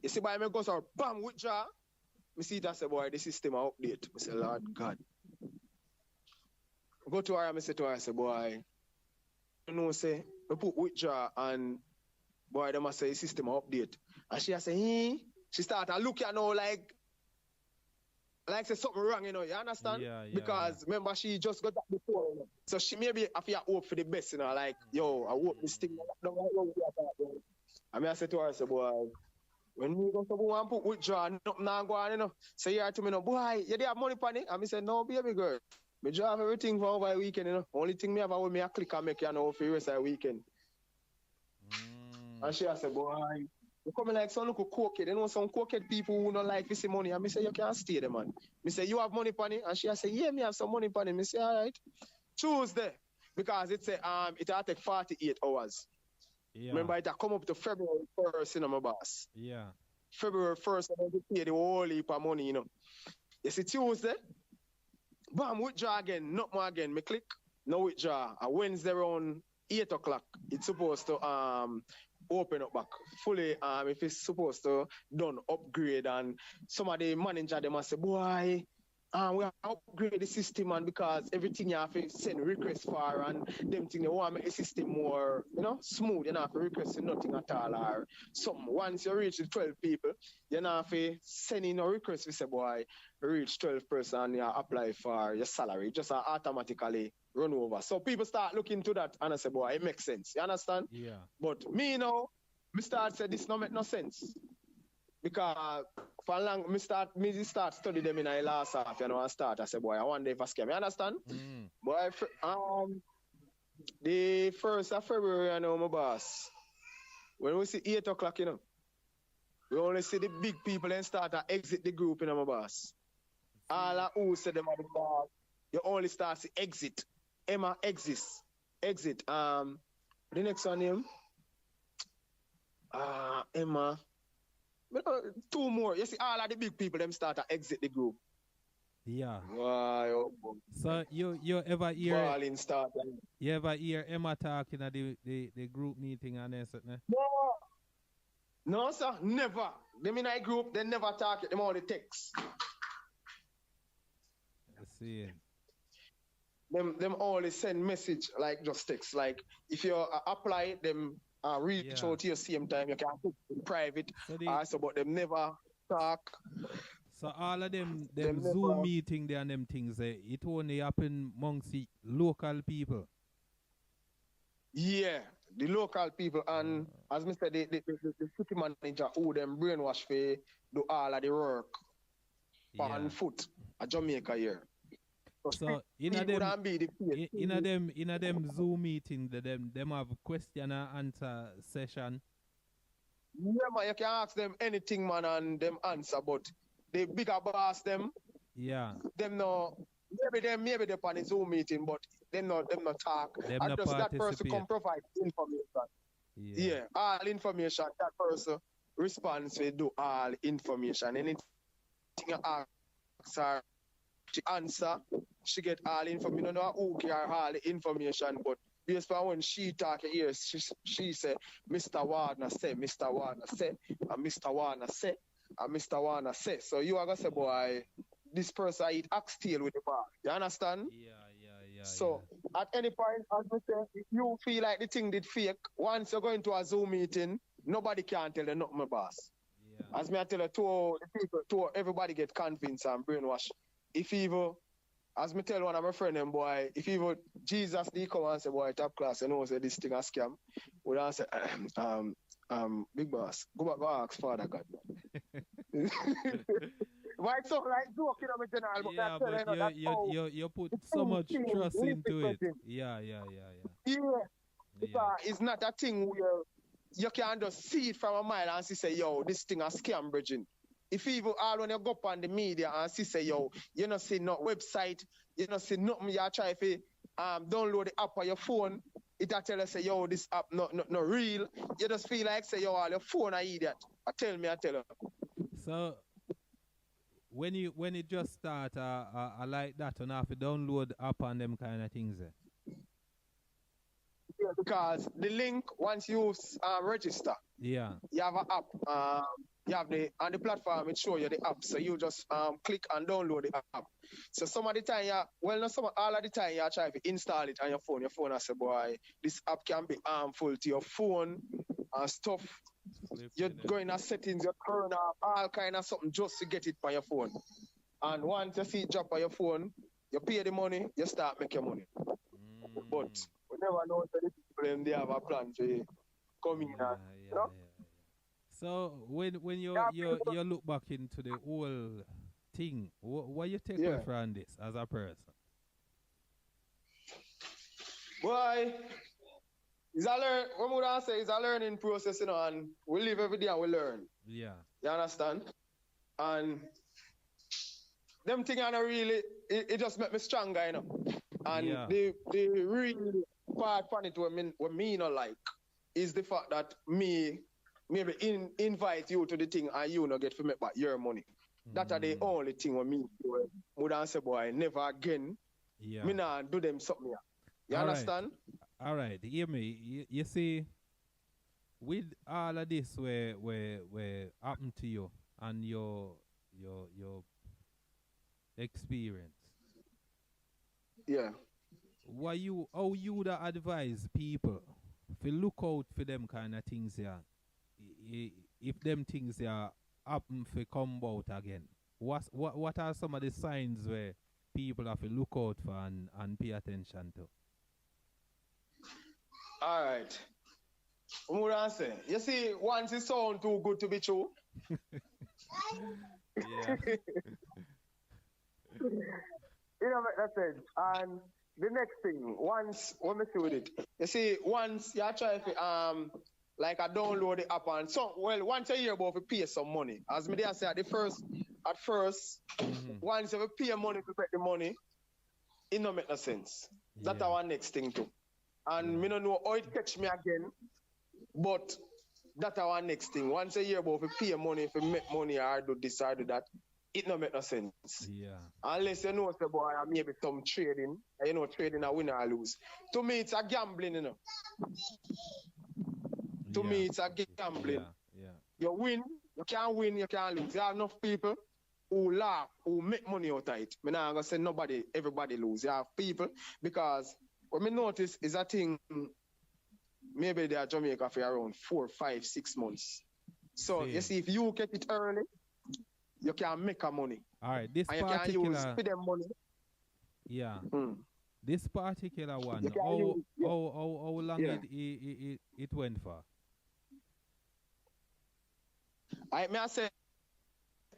You see by me goes out, bam, withdraw. Me see that say, boy, the system I update. I say, Lord God. Go to her, I say to her, I say, boy, you know, say, we put withdraw and boy, they must say system update. And she say, she start to look at now like say something wrong, you know, you understand? Yeah, because remember she just got that before, you know? So she maybe have to hope for the best, you know, like, yo, I hope this thing I mean I said to her, I said, boy, when we go to go and put withdraw, nothing now go on, you know. So you to me, no, boy, you have money for it? And I said, no, baby girl. Me drive everything for over the weekend, you know. Only thing me have with me a click and make you know for the rest of the weekend. And she said, boy, you coming like some little cokehead. You know some cokehead people who don't like this money. And I say, you can't stay there, man. I say, you have money for it? And she said, yeah, me have some money for it. I say, all right. Tuesday. Because it say it'll take 48 hours. Yeah. Remember, it'll come up to February 1st, you know, my boss. Yeah. February 1st, I'm going to pay the whole heap of money, you know. You see, Tuesday, bam, withdraw again, not more again. Me click, no withdraw. A Wednesday around 8 o'clock, it's supposed to open up back fully. If it's supposed to done upgrade, and some of the manager they must say, boy, we upgrade the system and because everything you have to send requests for and them thing they want to make the system more, smooth. You don't have to request nothing at all or something. Once you reach the 12 people, you don't have to send in a request. We say, boy, reach 12 person and you apply for your salary. Just automatically run over. So people start looking to that and I say, boy, it makes sense. You understand? Yeah. But me me start say this no make no sense. Because for long, me start study them in a last half, and start. I say, boy, I wonder if I scam. You understand? Boy, the 1st of February, my boss, when we see 8 o'clock, we only see the big people and start to exit the group, my boss. All of who said them at the boss, you only start to exit. Emma exits. Exit. The next one name? Emma. 2 more. You see, all of the big people, them start to exit the group. Yeah. Wow. So you ever hear balling start? You ever hear Emma talking at the group meeting and something? No, sir, never. Them in a group, they never talk. Them only text. I see. Them only send message like just text. Like if you apply, them reach out to you same time. You can put in private. But them never talk. So all of them Zoom meeting there and them things, it only happen amongst the local people. Yeah, the local people and as I said, the city manager who them brainwash for do all of the work on foot at Jamaica here. So in them Zoom meeting, them have question and answer session. Yeah, man, you can ask them anything, man, and them answer, but the bigger boss them, them no maybe they on a Zoom meeting, but them not talk. And just that person can provide information. Yeah, all information. That person responds to do all information. Anything you ask her, she answer. She get all information. You don't know who care all the information, but based on when she talk here, she say, Mr. Warner say, Mr. Warner say, and Mr. Warner say, and Mr. Warner say. So you are gonna say, boy, this person eat oxtail with the bar. You understand? Yeah. So at any point, as we say, if you feel like the thing did fake, once you're going to a Zoom meeting, nobody can tell you nothing, my boss. Yeah. As me I tell you, to everybody get convinced and brainwashed. If even, as me tell one of my friend them, boy, if even Jesus they come and say, boy, top class, you know, say this thing a scam, would I say, big boss, go ask Father God. Why so like joking on me general, but yeah, but you put so much trust into it. Yeah. Because it's not a thing where you can just see it from a mile and say, yo, this thing a scam, bridging. If even all when you go up on the media and say, yo, you not see no website, you not see nothing, you try to download the app on your phone, it tell you say, yo, this app not real. You just feel like say, yo, all your phone are idiot. I tell you. So when it just start I like that and have to download app and them kind of things. Yeah, because the link once you register, you have an app. You have on the platform it show you the app, so you just click and download the app. So some of the time all of the time you try to install it on your phone. Your phone I say, boy, this app can be harmful to your phone and stuff. You're going to settings, you're turn off all kind of something just to get it on your phone. And once you see it drop on your phone, you pay the money, you start making money. But we never know that the people they have a plan to come in and you know? So when you look back into the whole thing, what you take away from this as a person? Boy, what would I say? It's a learning process, and we live every day and we learn. Yeah. You understand? And them things are not really, it just make me stronger, And the real part from it what me not like is the fact that me maybe invite you to the thing and you not get to make back your money. That are the only thing with me would I say, boy, never again. Yeah. Me not do them something. You understand? All right, hear me. You see, with all of this where happened to you and your experience. Yeah. How you would advise people to look out for them kind of things here? If them things here happen to come out again, what are some of the signs where people have to look out for and pay attention to? All right. What I say? You see, once it sound too good to be true. Yeah. You know, make that sense. And the next thing, once let me see with it. You see, once you try to like I download the app and so well once a year about to pay some money. As me there say at first, once you pay money to get the money, it no make no sense. That's our next thing too. And me don't know how it catch me again, but that's our next thing. Once a year about to pay money, if you make money or do this or do that, it no make no sense. Yeah. Unless you know, say, boy, maybe some trading, you know, trading a win or lose. To me, it's a gambling, you know. To me, it's a gambling. Yeah. You win, you can't win, you can't lose. There are enough people who laugh, who make money out of it. I'm not going to say nobody, everybody lose. You have people, because what I notice is a thing, maybe they are Jamaica for around 4, 5, 6 months. So, you see, if you get it early, you can make a money. All right, this and particular... you can use for them money. Yeah. Mm. This particular one, how long it went for? I say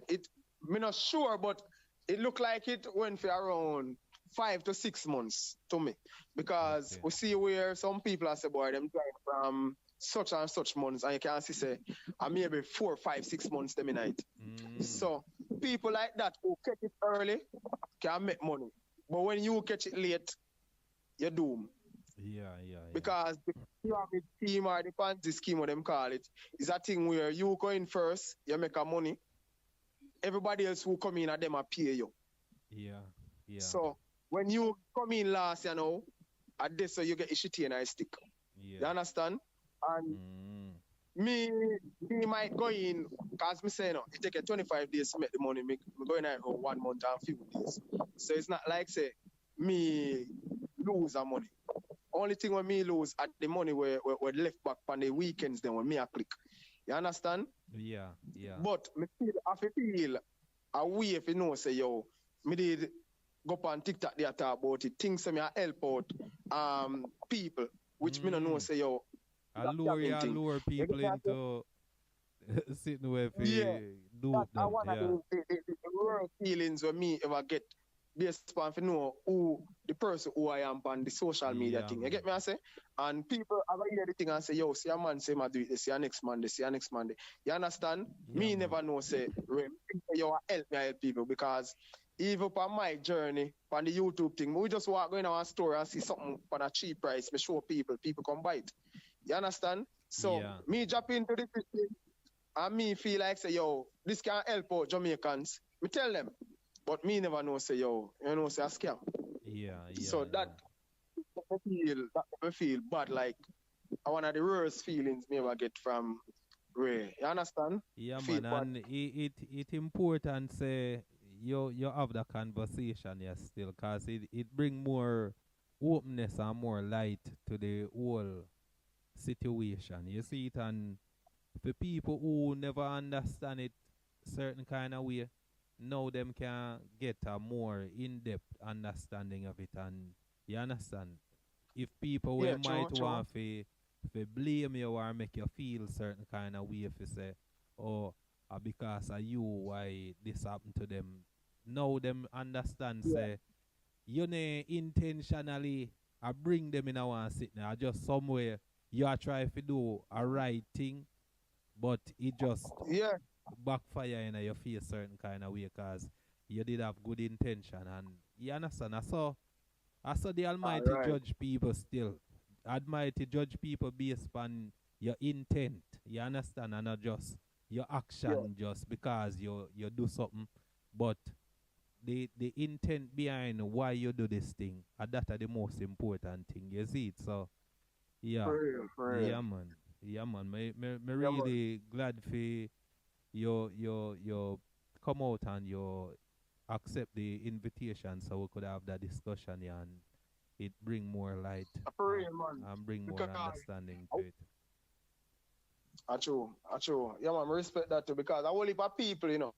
it. I'm not sure, but it looked like it went for around 5 to 6 months to me, because we see where some people are say, boy, them trying from such and such months, and you can see say, maybe 4, 5, 6 months them in night. So people like that who catch it early can make money, but when you catch it late, you're doomed. Yeah. Because the pyramid scheme or the Ponzi scheme, what them call it, is a thing where you go in first, you make a money. Everybody else who come in, and them a pay you. Yeah. So when you come in last, you know, at this, so you get a shitty and I stick. Yeah. You understand? And me might go in, because me say, no, it take 25 days to make the money. Me go in for 1 month and few days. So it's not like, say, me lose the money. Only thing when me lose at the money where left back on the weekends, then when me a click. You understand? Yeah. But me feel a way if you know, say, yo, me did go up on TikTok there talk about it. Things say me a help out people, which me no know, say, yo, lure people into sitting with do that's them. One of the real feelings when me ever get based upon to know who the person who I am on the social media thing. You get me I say? And people ever hear the thing and say, yo, see a man say, do it, see a next Monday, see a next Monday. You understand? Me never know, say, you help me help people, because even upon my journey, on the YouTube thing, we just walk in our store and see something for a cheap price, me show people come buy it. You understand? So, me drop into this thing, and me feel like, say, yo, this can help out Jamaicans. Me tell them. But me never know, say, yo, you know, say a scam. So that me feel bad, like one of the worst feelings me ever get from Ray. You understand? Yeah, feel man, bad. and it important, say, you have the conversation, still, because it bring more openness and more light to the whole situation. You see it, and for people who never understand it certain kind of way, now them can get a more in-depth understanding of it. And you understand, if people might want to blame you or make you feel certain kind of way, if you say, oh, because of you why this happened to them, now them understand, say, you know, intentionally I bring them in a one sitting, I just somewhere you are trying to do a right thing, but it just backfire in your face certain kind of way, because you did have good intention. And you understand, I saw the Almighty judge people still. Almighty judge people based on your intent, you understand, and not just your action just because you do something, but the intent behind why you do this thing, and that are the most important thing, you see it. So For real. yeah man, me really glad for you come out and you accept the invitation so we could have that discussion, yeah, and it bring more light For real, man. and bring more Because understanding to it. I true. Yeah, man, I respect that too because I only for people,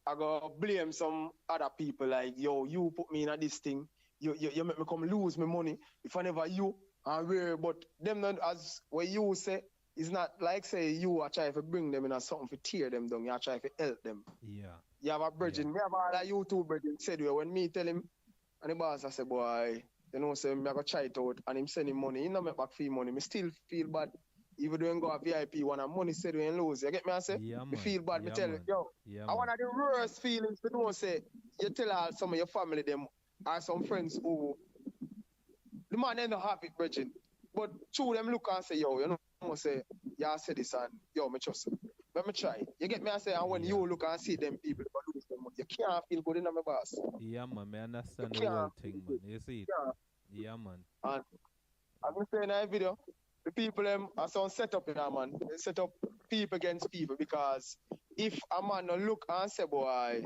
I go blame some other people like, yo, you put me in this thing, you make me come lose my money. If I never you, and where, but them not as what you say, it's not like say you are trying to bring them in a something to tear them down, you are trying to help them. Yeah. You have a virgin, me have all that YouTube virgin said when me tell him, and the boss I say, boy, say me I go try it out, and him send him money, he not make back free money, me still feel bad. Even though you go a VIP one and money said we lose. You get me I say? Yeah, Me feel bad, me tell you, yeah, I one of the worst feelings to know say you tell all some of your family them or some friends who the man they don't have it, brethren. But two them look and say, yo, say, yeah, I say this and yo, me trust you. Let me try. You get me I say, and when you look and see them people lose them, you can't feel good in my boss. Yeah, man, I understand the whole thing, man. You see it? Yeah, man. And I'm saying in that video, the people them are some set up in that man. They set up people against people because if a man no look and say, boy,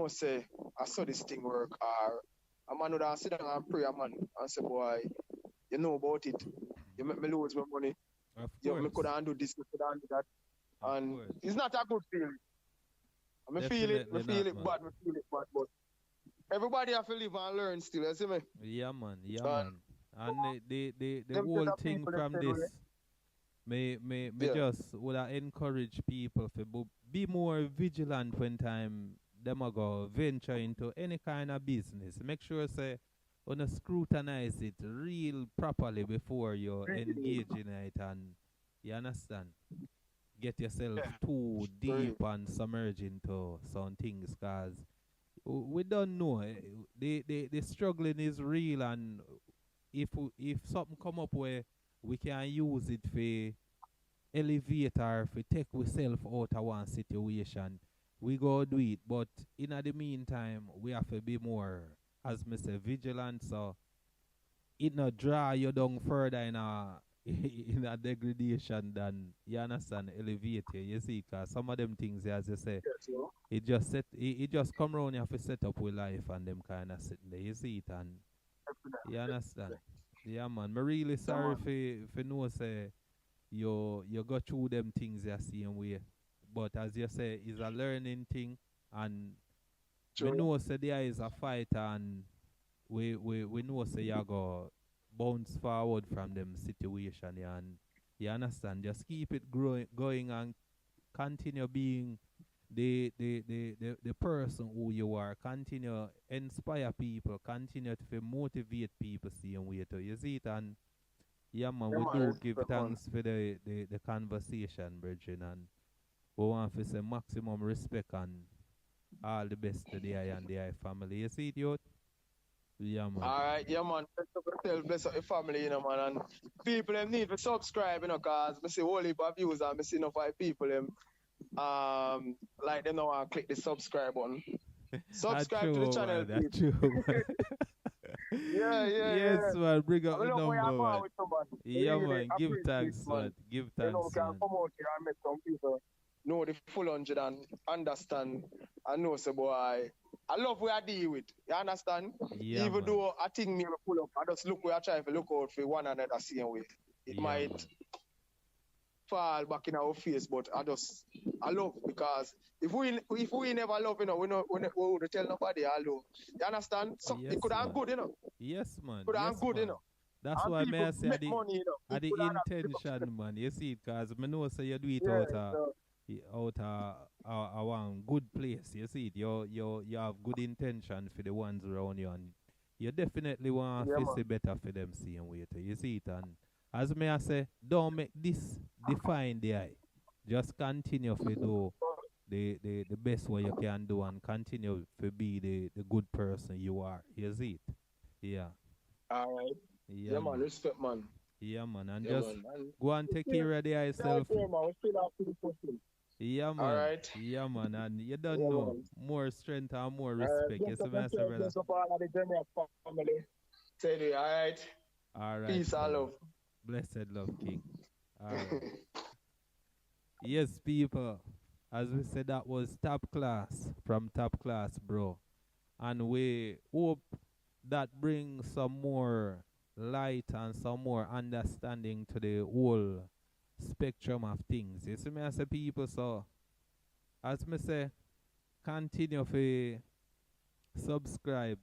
say, I saw this thing work, or a man would sit down and pray a man and say, boy, you know about it. You make me lose my money. Me could do this, me could do that. And it's not a good feeling. I feel it bad, me feel it bad, but everybody have to live and learn still, you see me? Yeah, man, man. And the whole thing from this, me just would encourage people to be more vigilant when time them go venture into any kind of business. Make sure say wanna scrutinize it real properly before you engage in it, and you understand. Get yourself too deep and submerged into some things, cause we don't know. The struggling is real, and if something come up where we can use it for elevate or for take ourselves out of one situation, we go do it. But in the meantime, we have to be more, as me say, vigilant, so it not draw you down further in a in a degradation than, you understand, elevate you. You see, cause some of them things, as you say, it just come around, you have to set up with life and them kind of sitting there. You see it, and you understand. Yeah, man. Me really sorry for know say you go through them things the same way. But as you say, it's a learning thing, and we know say there is a fight, and we know say you go bounce forward from them situation, yeah, and you understand. Just keep it going and continue being the person who you are. Continue inspire people, continue to motivate people same way too. You see it, and yeah, man, we do give thanks for the conversation, brethren, and we want to say maximum respect and all the best to the I and the I family. You see it, youth? Yeah, man. Alright, yeah, man. Bless up your family, man. And people them need to subscribe, because I see whole heap of views and I see enough of people them like they know and click the subscribe button. Subscribe to the channel. That's true. Yes, man. Bring up the number, man. Yeah, man. Give thanks, man. Give thanks, man. Can come out here and make some people know the full 100 and understand and know, so boy, I love where I deal with. You understand? Yeah, even man. though I think me pull up, I just look where I try to look out for one another same way. It might fall back in our face, but I love, because if we never love, we would tell nobody I love. You understand? So yes, it could have good, Yes, man. Could have good, That's and why I say money, the intention, man. You see it, because I know say you do it out of one good place. You see it, you have good intention for the ones around you, and you definitely want to see better for them same way too. You see it, and as me I say, don't make this define the eye. Just continue to do the best way you can do, and continue to be the good person you are. You see it? Yeah. Alright. Yeah, man. Respect, man. Yeah, man. And just go and take care of the yourself. Yeah, man. Alright. Yeah, man. And you don't know. More strength and more respect. Yes, brother. Bless up all of the Jamaican family. Say it, alright? Alright. Peace and love. Blessed love, King. Alright. Yes, people. As we said, that was top class from top class, bro. And we hope that brings some more light and some more understanding to the whole spectrum of things. You see me as a people, so as me say, continue to subscribe,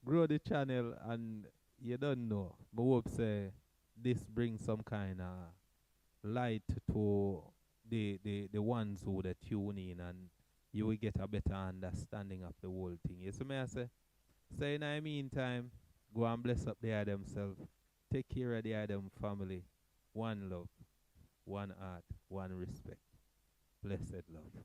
grow the channel, and you don't know. But hope say this brings some kind of light to the ones who that tune in, and you will get a better understanding of the whole thing. You see me I say? So in the meantime, go and bless up the themselves. Take care of the Adam family. One love, one heart, one respect. Blessed love.